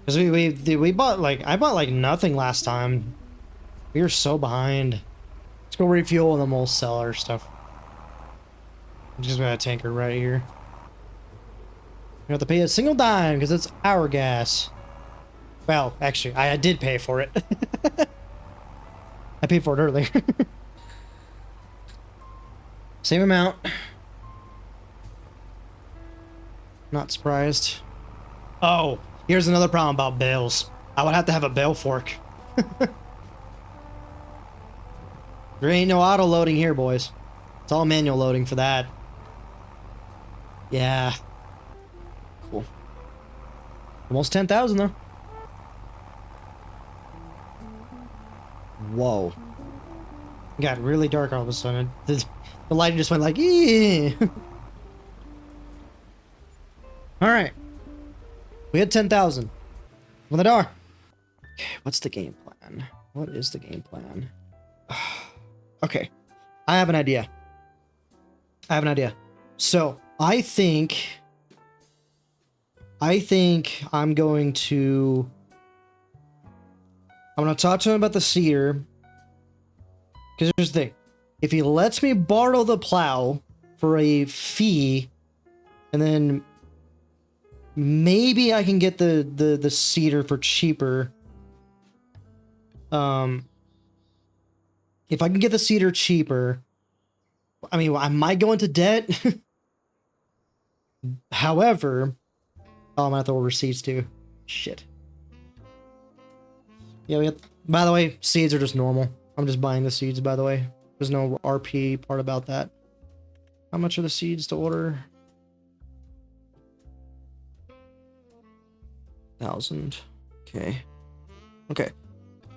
Because we bought I bought like nothing last time. We were so behind. Let's go refuel and then we'll sell our stuff. I'm just got a tanker right here. You don't have to pay a single dime because it's our gas. Well, actually, I did pay for it. I paid for it earlier. Same amount. Not surprised. Oh, here's another problem about bales. I would have to have a bale fork. There ain't no auto loading here, boys. It's all manual loading for that. Yeah. Cool. Almost 10,000 though. Whoa. It got really dark all of a sudden. The lighting just went like, eee. Alright. We had 10,000. Open the door. Okay, what's the game plan? What is the game plan? Okay. I have an idea. So, I think I'm going to talk to him about the cedar. Because here's the thing. If he lets me borrow the plow for a fee, and then maybe I can get the cedar for cheaper. If I can get the cedar cheaper, I mean, I might go into debt. However, oh, I'm gonna have to order seeds too. Shit. Yeah, by the way, seeds are just normal. I'm just buying the seeds, by the way. There's no RP part about that. How much are the seeds to order? 1,000. Okay. Okay.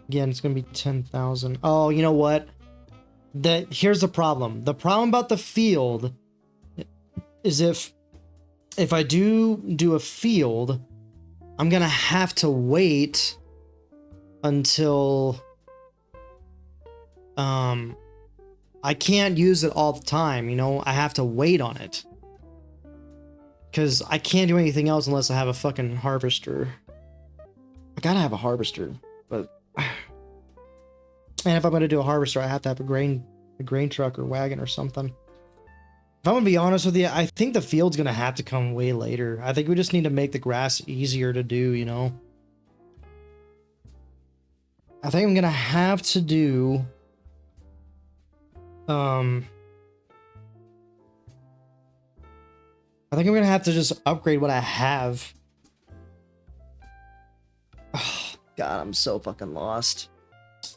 Again, it's gonna be 10,000. Oh, you know what? Here's the problem. The problem about the field is if I do a field, I'm gonna have to wait until I can't use it all the time, you know? I have to wait on it. Because I can't do anything else unless I have a fucking harvester. I gotta have a harvester, but... And if I'm gonna do a harvester, I have to have a grain truck or wagon or something. If I'm gonna be honest with you, I think the field's gonna have to come way later. I think we just need to make the grass easier to do, you know? I think I'm gonna have to do... I think I'm gonna have to just upgrade what I have. Oh, God, I'm so fucking lost.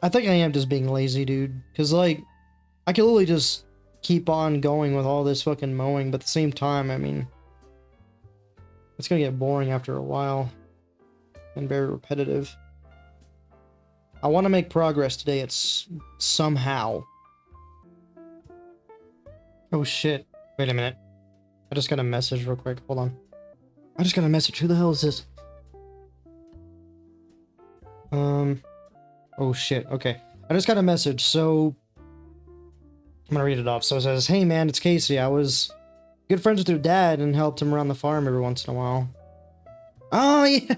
I think I am just being lazy, dude. Because, like, I can literally just keep on going with all this fucking mowing, but at the same time, I mean, it's gonna get boring after a while. And very repetitive. I want to make progress today. It's somehow. Oh, shit. Wait a minute. I just got a message real quick. Hold on. I just got a message. Who the hell is this? Oh shit. Okay. I just got a message. So I'm gonna read it off. So it says, "Hey man, it's Casey. I was good friends with your dad and helped him around the farm every once in a while." Oh yeah.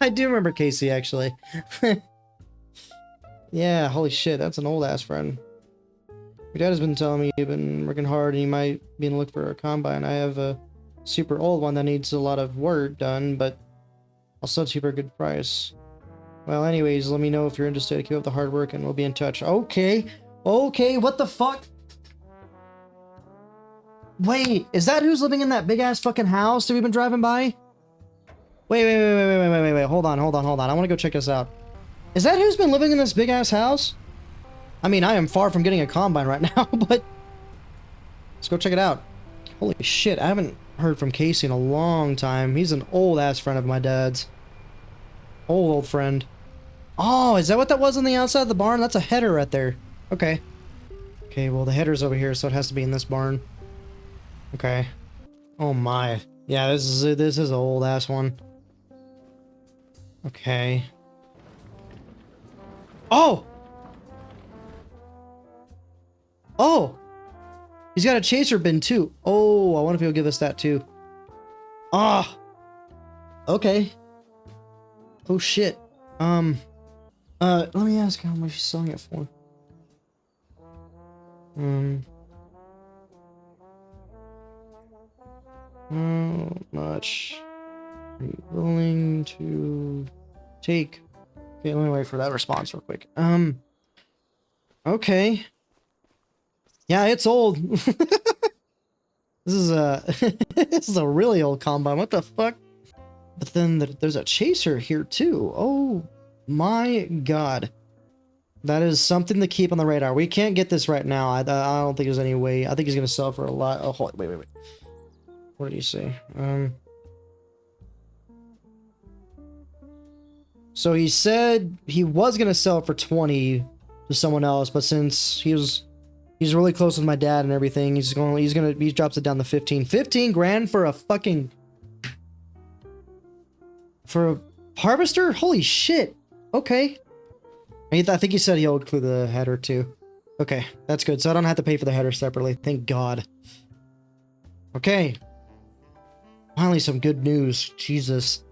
I do remember Casey actually. Yeah, holy shit. That's an old ass friend. Your dad has been telling me you've been working hard and you might be in the look for a combine. I have a super old one that needs a lot of work done, but I'll sell it to you for a good price. Well, anyways, let me know if you're interested. Keep up the hard work and we'll be in touch. Okay. Okay, what the fuck? Wait, is that who's living in that big ass fucking house that we've been driving by? Wait. Hold on. I want to go check this out. Is that who's been living in this big ass house? I mean, I am far from getting a combine right now, but let's go check it out. Holy shit, I haven't heard from Casey in a long time. He's an old ass friend of my dad's. Old friend. Oh, is that what that was on the outside of the barn? That's a header right there. Okay. Okay, well the header's over here, so it has to be in this barn. Okay. Oh my. Yeah, this is an old ass one. Okay. Oh! Oh! He's got a chaser bin too. Oh, I wonder if he'll give us that too. Ah! Okay. Oh shit. Let me ask how much he's selling it for. How much are you willing to take? Okay, let me wait for that response real quick. Okay. Yeah, it's old. This is a this is a really old combine. What the fuck? But then there's a chaser here too. Oh my god. That is something to keep on the radar. We can't get this right now. I don't think there's any way. I think he's gonna sell for a lot. Oh, hold, wait. What did he say? So he said he was gonna sell it for 20 to someone else, but since he's really close with my dad and everything, he drops it down to 15. 15 grand for a fucking for a harvester? Holy shit. Okay. I think he said he'll include the header too. Okay, that's good. So I don't have to pay for the header separately. Thank God. Okay. Finally some good news. Jesus.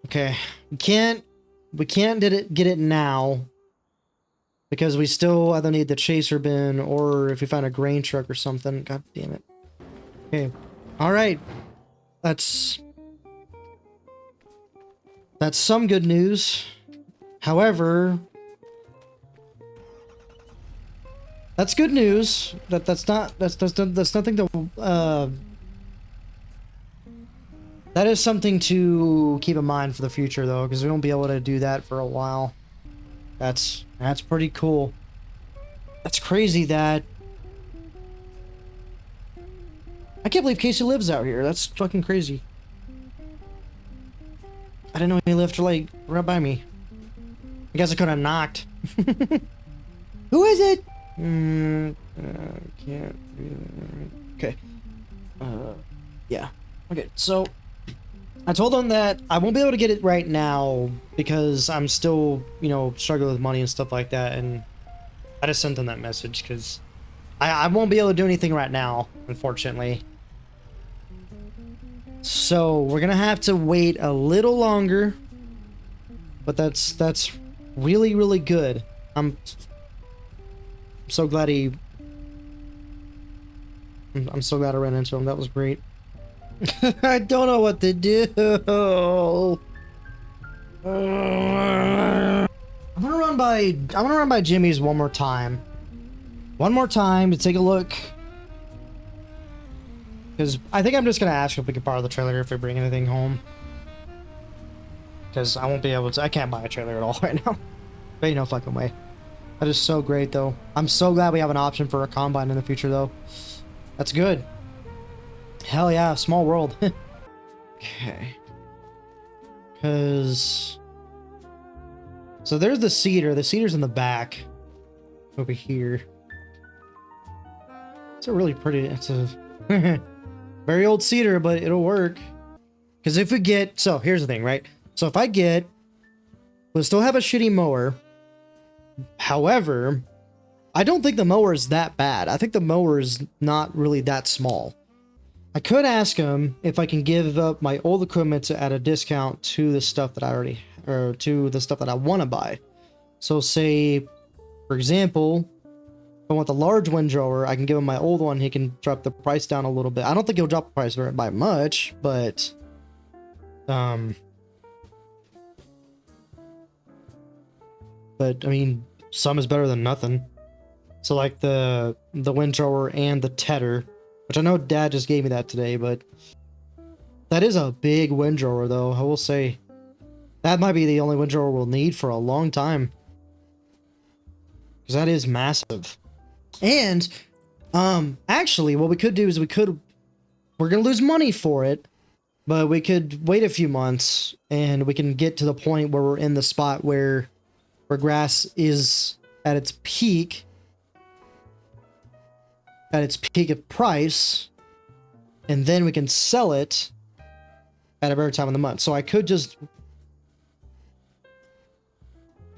Okay. We can't get it now because we still either need the chaser bin or if we find a grain truck or something. God damn it. Okay. All right. That's some good news. However, that's good news. That's nothing to that is something to keep in mind for the future though, because we won't be able to do that for a while. That's pretty cool. That's crazy that I can't believe Casey lives out here. That's fucking crazy. I didn't know he lived like right by me. I guess I could have knocked. Who is it? Can't. Okay. Yeah. Okay, so I told them that I won't be able to get it right now because I'm still, you know, struggling with money and stuff like that, and I just sent them that message because I won't be able to do anything right now, unfortunately. So we're gonna have to wait a little longer, but that's really, really good. I'm so glad I'm so glad I ran into him. That was great. I don't know what to do. I'm gonna run by Jimmy's one more time. One more time to take a look. Because I think I'm just gonna ask if we can borrow the trailer if we bring anything home. Because I won't be able to. I can't buy a trailer at all right now. But ain't no fucking way. That is so great though. I'm so glad we have an option for a combine in the future though. That's good. Hell yeah, small world. Okay. Because... So there's the cedar. The cedar's in the back. Over here. It's a really pretty... It's a... very old cedar, but it'll work. Because if we get... So, here's the thing, right? So if I get... We'll still have a shitty mower. However, I don't think the mower is that bad. I think the mower is not really that small. I could ask him if I can give up my old equipment at a discount to the stuff that I already, or to the stuff that I want to buy. So say, for example, if I want the large windrower, I can give him my old one. He can drop the price down a little bit. I don't think he'll drop the price by much, but, I mean, some is better than nothing. So like the windrower and the tedder, which I know Dad just gave me that today, but that is a big windrower though. I will say that might be the only windrower we'll need for a long time. Because that is massive. And, actually what we could do is we're gonna lose money for it, but we could wait a few months and we can get to the point where we're in the spot where grass is at its peak. At its peak of price, and then we can sell it at a better time of the month. So I could just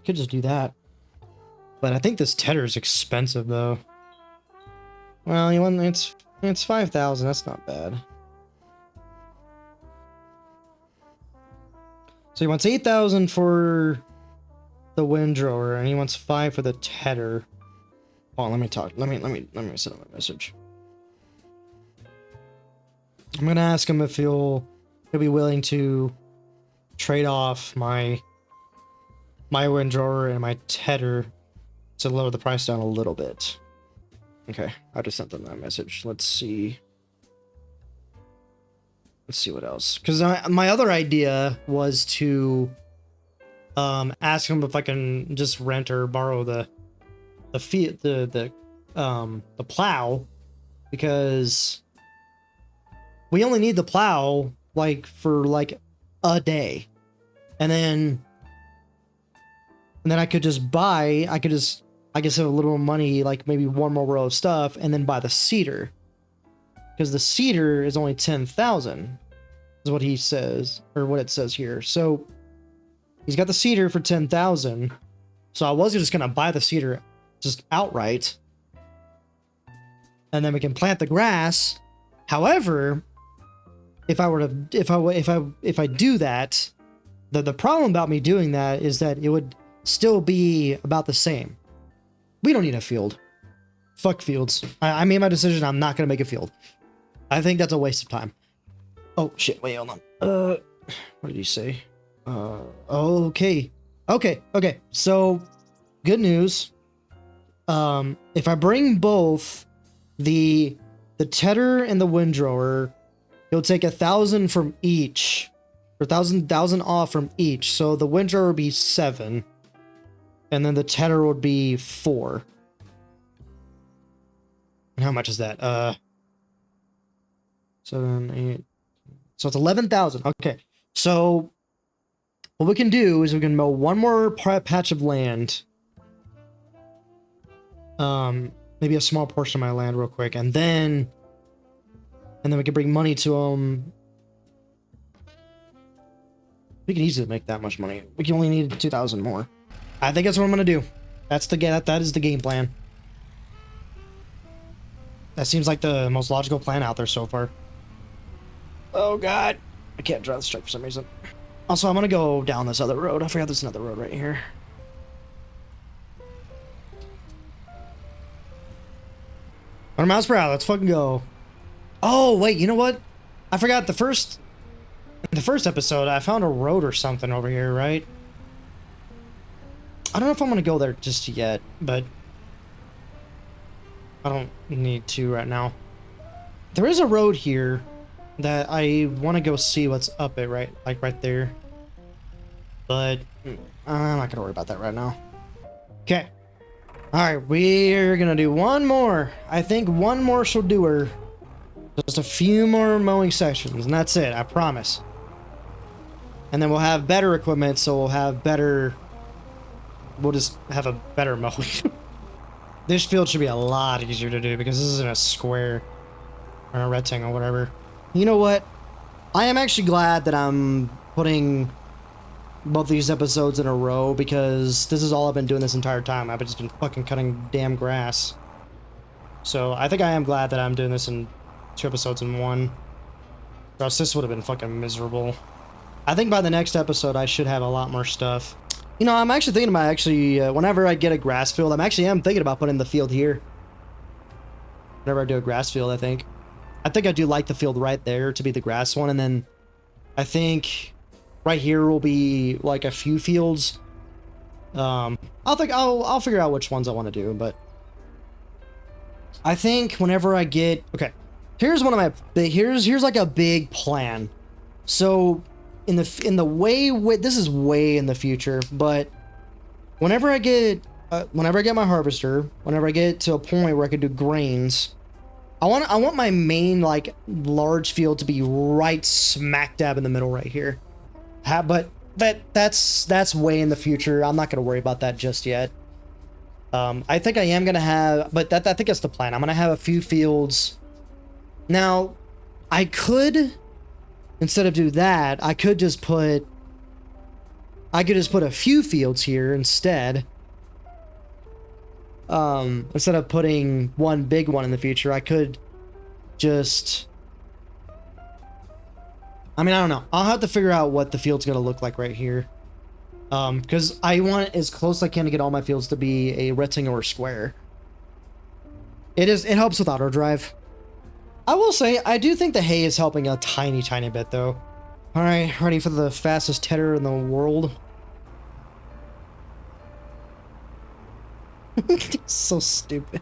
do that. But I think this tedder is expensive though. Well, it's 5,000. That's not bad. So he wants 8,000 for the windrower, and he wants 5 for the tedder. Oh, let me talk. Let me send him a message. I'm gonna ask him if he'll be willing to trade off my windrower and my tedder to lower the price down a little bit. Okay, I just sent them that message. Let's see what else. Because my other idea was to ask him if I can just rent or borrow the plow, because we only need the plow like for like a day, and then I could just buy. I guess have a little money, like maybe one more row of stuff, and then buy the cedar, because the cedar is only 10,000, is what he says, or what it says here. So he's got the cedar for 10,000. So I was just gonna buy the cedar just outright, and then we can plant the grass. However, if I do that, the problem about me doing that is that it would still be about the same. We don't need a field. Fuck fields. I made my decision. I'm not gonna make a field. I think that's a waste of time. Oh shit! Wait, hold on. What did he say? Okay. So, good news. If I bring both the tedder and the windrower, it'll take 1,000 from each, or 1,000 off from each. So the windrower would be 7, and then the tedder would be 4. And how much is that? 7, 8. So it's 11,000. Okay. So what we can do is we can mow one more patch of land. Maybe a small portion of my land real quick, and then we can bring money to them. We can easily make that much money. We can only need 2,000 more. I think that's what I'm gonna do. That is the game plan. That seems like the most logical plan out there so far. Oh god, I can't drive this truck for some reason. Also, I'm gonna go down this other road. I forgot there's another road right here. 100 miles per hour. Let's fucking go. Oh wait, you know what? I forgot the first episode. I found a road or something over here, right? I don't know if I'm gonna go there just yet, but I don't need to right now. There is a road here that I want to go see what's up it, right there. But I'm not gonna worry about that right now. Okay. Alright, we're gonna do one more. I think one more shall do her. Just a few more mowing sections, and that's it, I promise. And then we'll have better equipment, so we'll just have a better mowing. This field should be a lot easier to do because this isn't a square or a rectangle, whatever. You know what? I am actually glad that I'm putting both these episodes in a row, because this is all I've been doing this entire time. I've just been fucking cutting damn grass. So I think I am glad that I'm doing this in 2 episodes in one. Or else this would have been fucking miserable. I think by the next episode I should have a lot more stuff. You know, I'm actually thinking about whenever I get a grass field, I'm thinking about putting the field here. Whenever I do a grass field, I think I do like the field right there to be the grass one, and then I think right here will be like a few fields. I'll figure out which ones I want to do, but I think whenever I get here's one of my here's like a big plan. So in the way this is way in the future, but whenever I get my harvester, whenever I get to a point where I can do grains, I want my main like large field to be right smack dab in the middle right here. But that's way in the future. I'm not gonna worry about that just yet. I think I am gonna have, but I think that's the plan. I'm gonna have a few fields. Now, I could, instead of do that, I could just put a few fields here instead. Instead of putting one big one in the future, I could just, I don't know. I'll have to figure out what the field's gonna look like right here. Because I want as close as I can to get all my fields to be a rectangle or square. It helps with auto drive. I will say, I do think the hay is helping a tiny bit though. Alright, ready for the fastest tedder in the world. So stupid.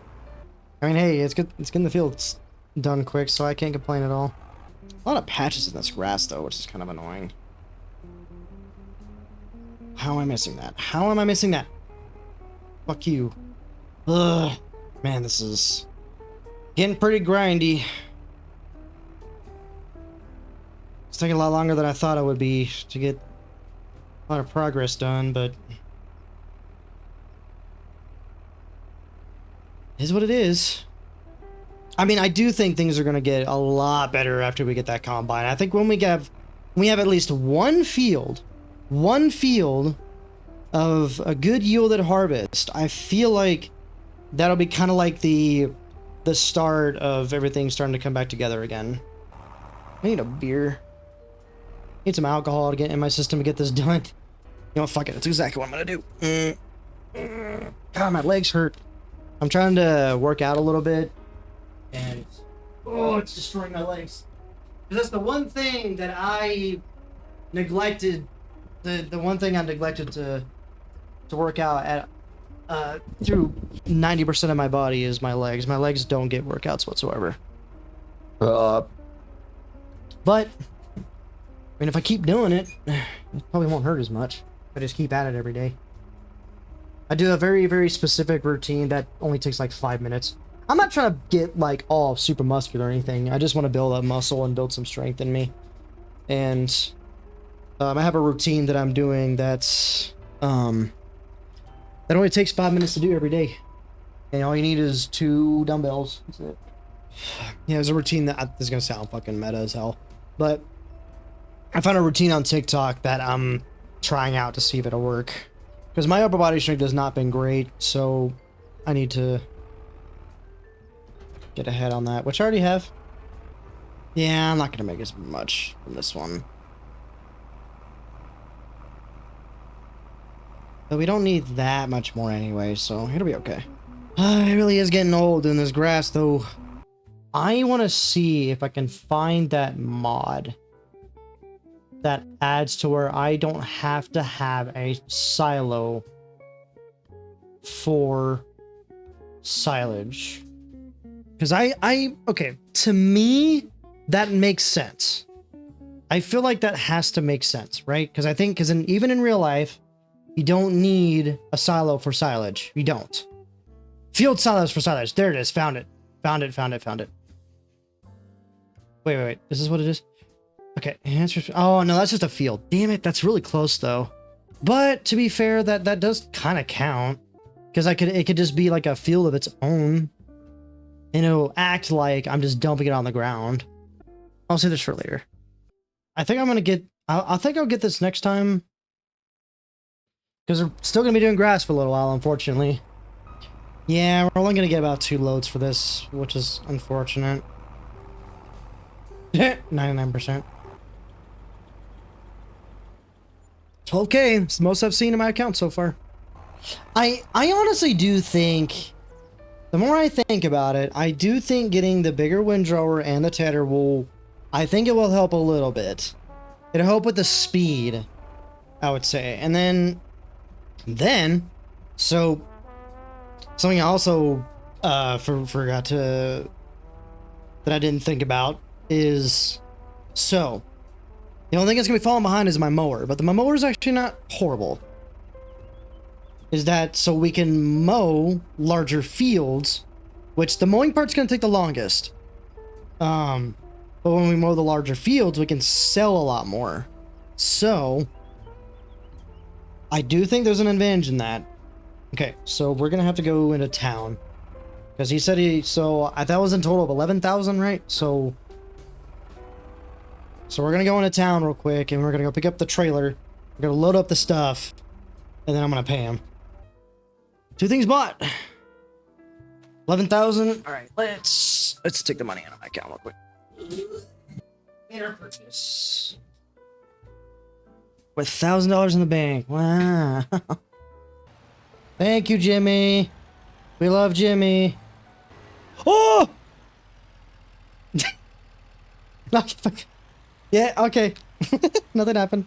Hey, it's good. It's getting the fields done quick, so I can't complain at all. A lot of patches in this grass, though, which is kind of annoying. How am I missing that? How am I missing that? Fuck you. Ugh. Man, this is getting pretty grindy. It's taking a lot longer than I thought it would be to get a lot of progress done, but it is what it is. I mean, I do think things are going to get a lot better after we get that combine. I think when we have at least one field of a good yielded harvest, I feel like that'll be kind of like the start of everything starting to come back together again. I need a beer. Need some alcohol to get in my system to get this done. You know what, fuck it. That's exactly what I'm gonna do. God, my legs hurt. I'm trying to work out a little bit, and oh, it's destroying my legs. Because that's the one thing that I neglected. The one thing I neglected to work out at through 90% of my body is my legs. My legs don't get workouts whatsoever. But I mean, if I keep doing it, it probably won't hurt as much. I just keep at it every day. I do a very, very specific routine that only takes like 5 minutes. I'm not trying to get like all super muscular or anything. I just want to build up muscle and build some strength in me. And I have a routine that I'm doing that's that only takes 5 minutes to do every day. And all you need is 2 dumbbells. That's it. Yeah, there's a routine that this is gonna sound fucking meta as hell, but I found a routine on TikTok that I'm trying out to see if it'll work. Because my upper body strength has not been great, so I need to get ahead on that, which I already have. Yeah, I'm not gonna make as much from this one. But we don't need that much more anyway, so it'll be okay. It really is getting old in this grass, though. I want to see if I can find that mod that adds to where I don't have to have a silo for silage. Because okay, to me, that makes sense. I feel like that has to make sense, right? Because I think, even in real life, you don't need a silo for silage. You don't. Field silos for silage. There it is. Found it. Found it. Wait. This is what it is? Okay. Oh, no, that's just a field. Damn it. That's really close, though. But to be fair, that does kind of count. Because it could just be like a field of its own. And it'll act like I'm just dumping it on the ground. I'll save this for later. I think I'm going to get... I think I'll get this next time. Because we're still going to be doing grass for a little while, unfortunately. Yeah, we're only going to get about 2 loads for this, which is unfortunate. 99%. 12K. It's the most I've seen in my account so far. I honestly do think, the more I think about it, I do think getting the bigger windrower and the tedder I think it will help a little bit. It'll help with the speed, I would say. And then, so something I also forgot to, that I didn't think about is, so the only thing that's gonna be falling behind is my mower, but my mower is actually not horrible. Is that so we can mow larger fields, which the mowing part's gonna take the longest. But when we mow the larger fields, we can sell a lot more. So I do think there's an advantage in that. Okay, so we're gonna have to go into town. Because he said that was in total of 11,000, right? So we're gonna go into town real quick, and we're gonna go pick up the trailer. We're gonna load up the stuff, and then I'm gonna pay him. 2 things bought. 11,000. All right, let's take the money out of my account real quick. And our purchase. With $1,000 in the bank. Wow. Thank you, Jimmy. We love Jimmy. Oh! Yeah, okay. Nothing happened.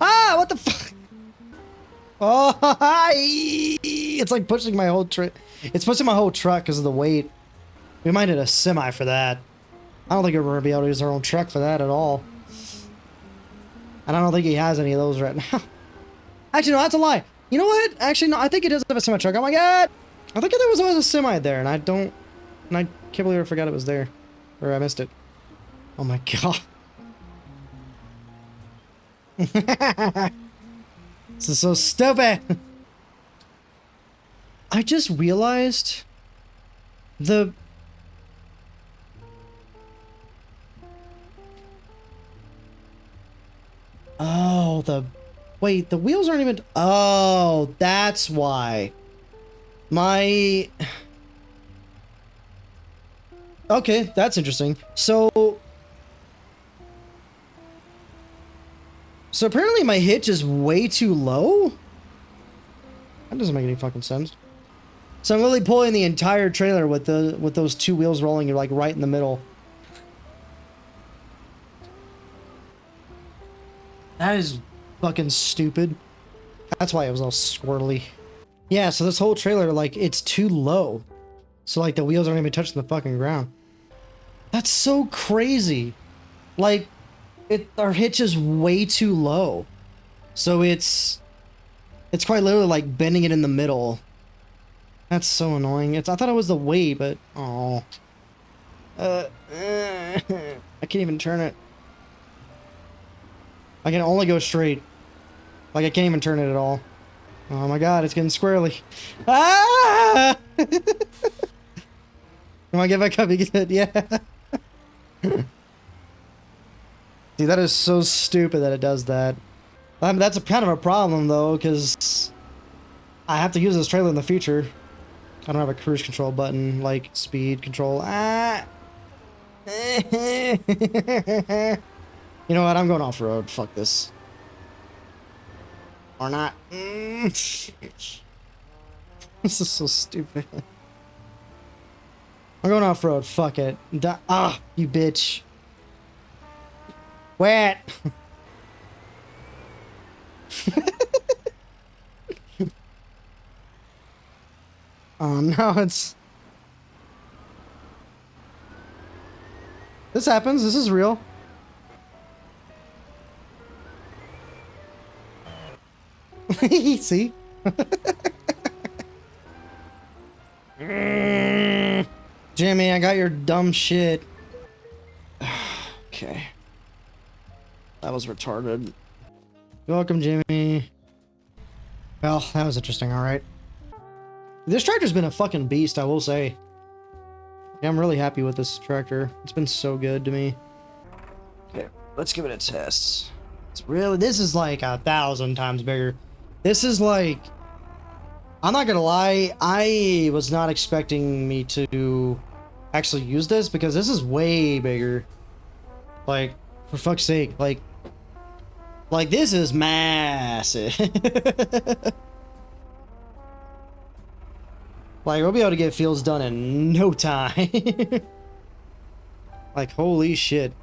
Ah, what the fuck? Oh, it's like pushing my whole truck. It's pushing my whole truck because of the weight. We might hit a semi for that. I don't think we're going to be able to use our own truck for that at all. And I don't think he has any of those right now. Actually, no, that's a lie. You know what? Actually, no, I think he does have a semi truck. Oh my god! I think there was always a semi there, and I can't believe I forgot it was there. Or I missed it. Oh my god. This is so stupid! I just realized the... Oh, wait, the wheels aren't even... Oh, that's why. My... Okay, that's interesting. So apparently my hitch is way too low? That doesn't make any fucking sense. So I'm literally pulling the entire trailer with those two wheels rolling like right in the middle. That is fucking stupid. That's why it was all squirrely. Yeah, so this whole trailer, like, it's too low. So, like, the wheels aren't even touching the fucking ground. That's so crazy. Like, our hitch is way too low. So it's quite literally like bending it in the middle. That's so annoying. I thought it was the weight, but oh. I can't even turn it. I can only go straight. Like I can't even turn it at all. Oh my god, it's getting squirrely. Ah! Come on, get back up, you get it, yeah. See, that is so stupid that it does that. That's kind of a problem though, because I have to use this trailer in the future. I don't have a cruise control button, like speed control. Ah! You know what? I'm going off-road. Fuck this. Or not. This is so stupid. I'm going off-road. Fuck it. You bitch. Wet. Oh no, this happens. This is real. See? Jimmy, I got your dumb shit. Okay. That was retarded. You're welcome, Jimmy. Well, that was interesting, alright. This tractor's been a fucking beast, I will say. Yeah, I'm really happy with this tractor. It's been so good to me. Okay, let's give it a test. This is like 1,000 times bigger. This is like... I'm not gonna lie, I was not expecting me to actually use this because this is way bigger. Like, for fuck's sake, like this is massive. Like, we'll be able to get fields done in no time. Like, holy shit.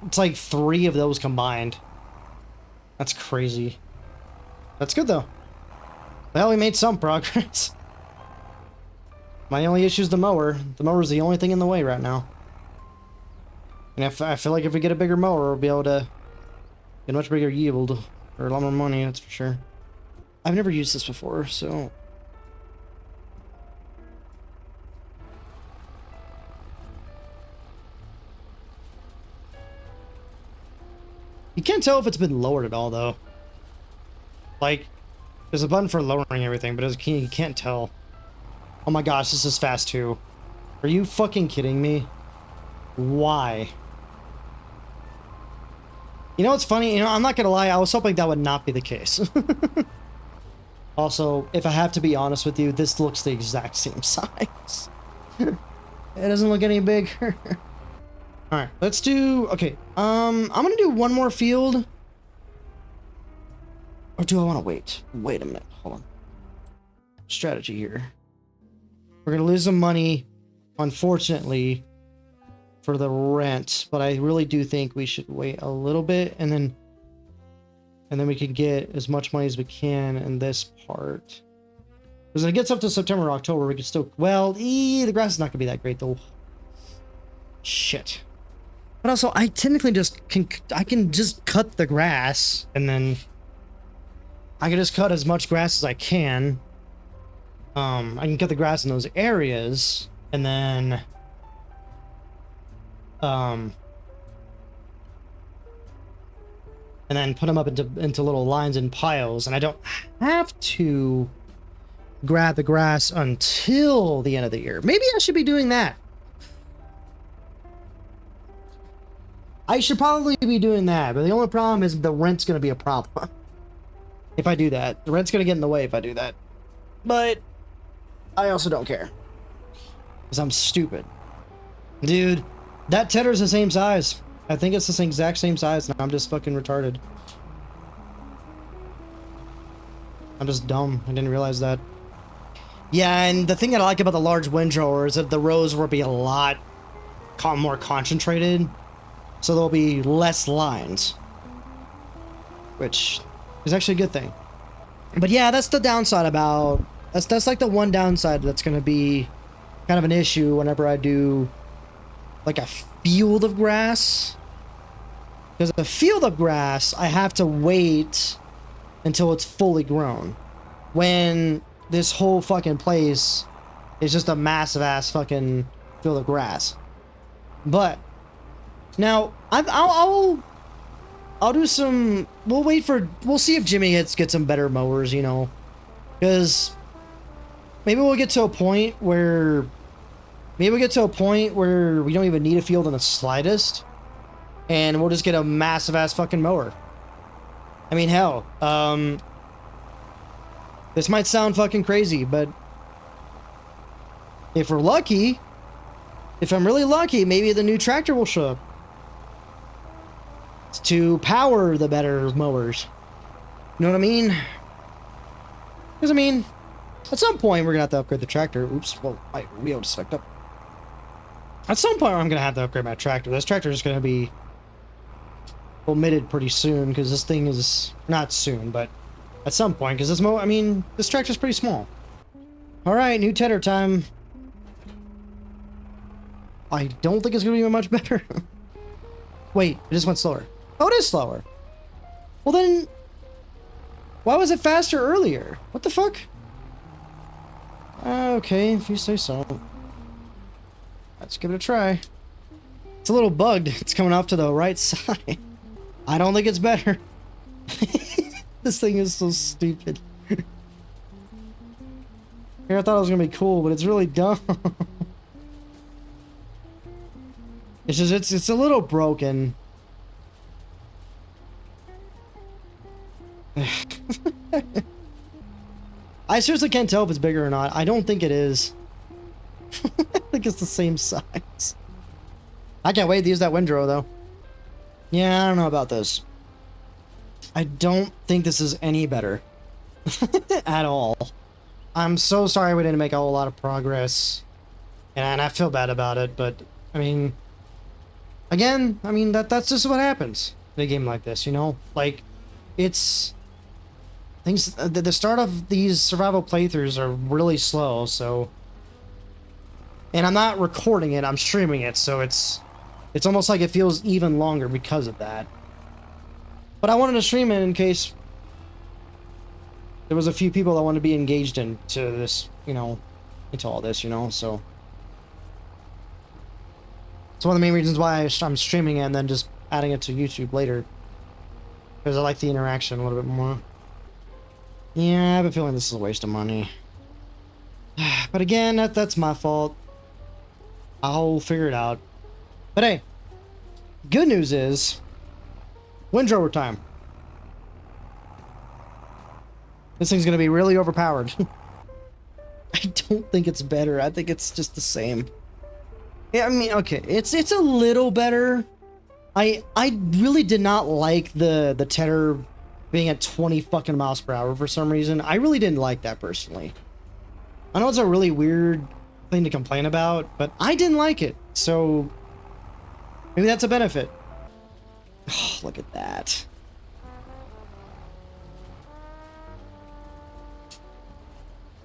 It's like 3 of those combined. That's crazy. That's good, though. Well, we made some progress. My only issue is the mower. The mower's the only thing in the way right now. And I feel like if we get a bigger mower, we'll be able to get a much bigger yield. Or a lot more money, that's for sure. I've never used this before, so... You can't tell if it's been lowered at all, though. Like, there's a button for lowering everything, but you can't tell. Oh my gosh, this is fast, too. Are you fucking kidding me? Why? You know what's funny? You know, I'm not gonna lie, I was hoping that would not be the case. Also, if I have to be honest with you, this looks the exact same size. It doesn't look any bigger. Alright, let's do... Okay, I'm gonna do one more field. Or do I want to wait? Wait a minute, hold on. Strategy here. We're gonna lose some money, unfortunately, for the rent. But I really do think we should wait a little bit, and then we can get as much money as we can in this part. Because when it gets up to September or October, we can still... Well, the grass is not gonna be that great, though. Shit. But also, I technically I can just cut the grass, and then I can just cut as much grass as I can. I can cut the grass in those areas, and then, put them up into little lines and piles, and I don't have to grab the grass until the end of the year. Maybe I should be doing that. I should probably be doing that, but the only problem is the rent's going to be a problem. If I do that, the rent's going to get in the way if I do that. But I also don't care, because I'm stupid. Dude, that tedder's the same size. I think it's the exact same size, and I'm just fucking retarded. I'm just dumb. I didn't realize that. Yeah, and the thing that I like about the large windrower is that the rows will be a lot more concentrated, so there'll be less lines, which is actually a good thing. But yeah, that's the downside about... That's like the one downside that's going to be kind of an issue whenever I do like a field of grass. Because a field of grass, I have to wait until it's fully grown. When this whole fucking place is just a massive ass fucking field of grass. But now I'll do some... We'll see if Jimmy gets some better mowers, you know. Because maybe we'll get to a point where we don't even need a field in the slightest, and we'll just get a massive ass fucking mower. I mean, hell, this might sound fucking crazy, but if we're lucky, if I'm really lucky, maybe the new tractor will show up to power the better mowers. You know what I mean? Because, I mean, at some point, we're going to have to upgrade the tractor. Oops, well, my wheel just fucked up. At some point, I'm going to have to upgrade my tractor. This tractor is going to be omitted pretty soon, because this thing is... Not soon, but at some point, because this tractor's pretty small. Alright, new tedder time. I don't think it's going to be much better. Wait, it just went slower. Oh, it is slower. Well, then... Why was it faster earlier? What the fuck? Okay, if you say so. Let's give it a try. It's a little bugged. It's coming off to the right side. I don't think it's better. This thing is so stupid. Here, I thought it was gonna be cool, but it's really dumb. It's a little broken. I seriously can't tell if it's bigger or not. I don't think it is. I think it's the same size. I can't wait to use that windrow, though. Yeah, I don't know about this. I don't think this is any better. At all. I'm so sorry we didn't make a whole lot of progress. And I feel bad about it, but, I mean... Again, I mean, that's just what happens in a game like this, you know? Like, it's... Things... The start of these survival playthroughs are really slow, so... And I'm not recording it, I'm streaming it, so it's almost like it feels even longer because of that. But I wanted to stream it in case there was a few people that wanted to be engaged into this, you know, into all this, you know, so... It's one of the main reasons why I'm streaming it and then just adding it to YouTube later. Because I like the interaction a little bit more. Yeah, I have a feeling this is a waste of money. But again, that's my fault. I'll figure it out. But hey, good news is, windrower time. This thing's gonna be really overpowered. I don't think it's better. I think it's just the same. Yeah, I mean, okay, it's a little better. I really did not like the tedder being at 20 fucking miles per hour for some reason. I really didn't like that personally. I know it's a really weird thing to complain about, but I didn't like it, so maybe that's a benefit. Oh, look at that.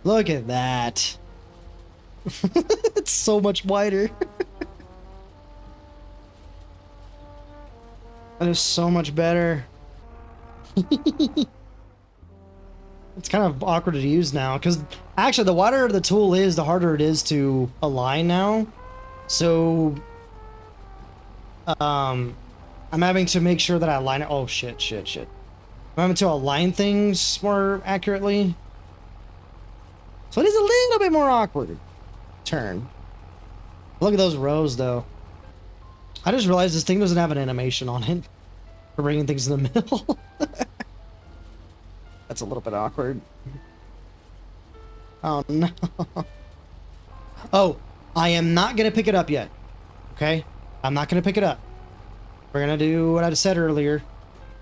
Look at that. It's so much wider. That is so much better. It's kind of awkward to use now, because actually the wider the tool is, the harder it is to align now. So, I'm having to make sure that I align it. Oh, shit. I'm having to align things more accurately. So it is a little bit more awkward. Turn. Look at those rows, though. I just realized this thing doesn't have an animation on it for bringing things in the middle. That's a little bit awkward. Oh, no. Oh, I am not going to pick it up yet. Okay? I'm not going to pick it up. We're going to do what I said earlier,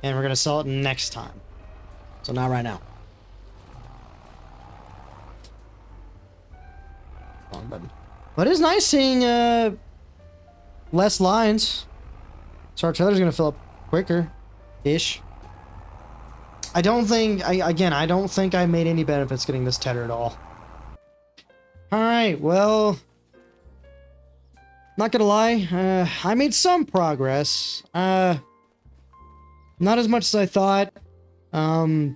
and we're going to sell it next time. So not right now. Wrong button. But it's nice seeing less lines. So our trailer's going to fill up quicker-ish. I don't think I made any benefits getting this tether at all. Alright, well, not gonna lie, I made some progress. Not as much as I thought. I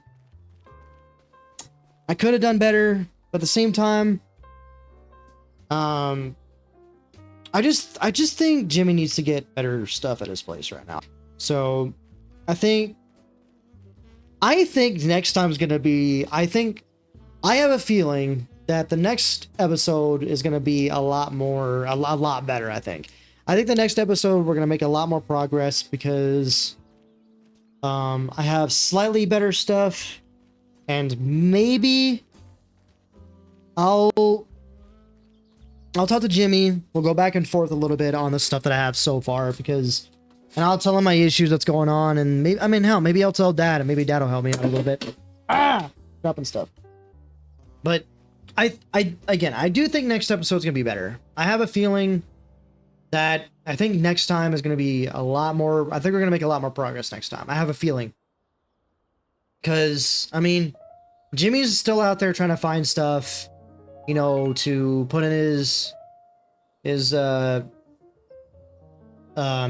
could have done better, but at the same time, I just think Jimmy needs to get better stuff at his place right now. So, I think next time's gonna be, I have a feeling that the next episode is gonna be a lot better, I think. I think the next episode we're gonna make a lot more progress because I have slightly better stuff, and maybe I'll talk to Jimmy. We'll go back and forth a little bit on the stuff that I have so far, because, and I'll tell him my issues that's going on, and maybe, I mean, hell, maybe I'll tell Dad, and maybe Dad will help me out a little bit. Dropping stuff. But I do think next episode's gonna be better. I have a feeling that I think next time is gonna be a lot more. I think we're gonna make a lot more progress next time. I have a feeling. Cause I mean, Jimmy's still out there trying to find stuff, you know, to put in his in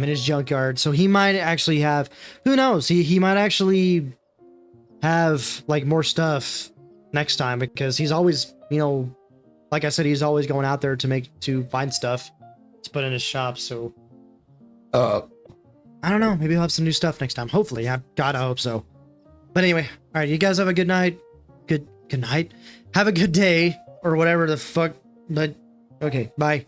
his junkyard. So he might actually have, who knows? He might actually have like more stuff next time, because he's always, you know, like I said, he's always going out there to find stuff to put in his shop. So I don't know, maybe he'll have some new stuff next time. Hopefully. God, I hope so. But anyway, all right, you guys have a good night. Good night. Have a good day, or whatever the fuck. But okay, bye.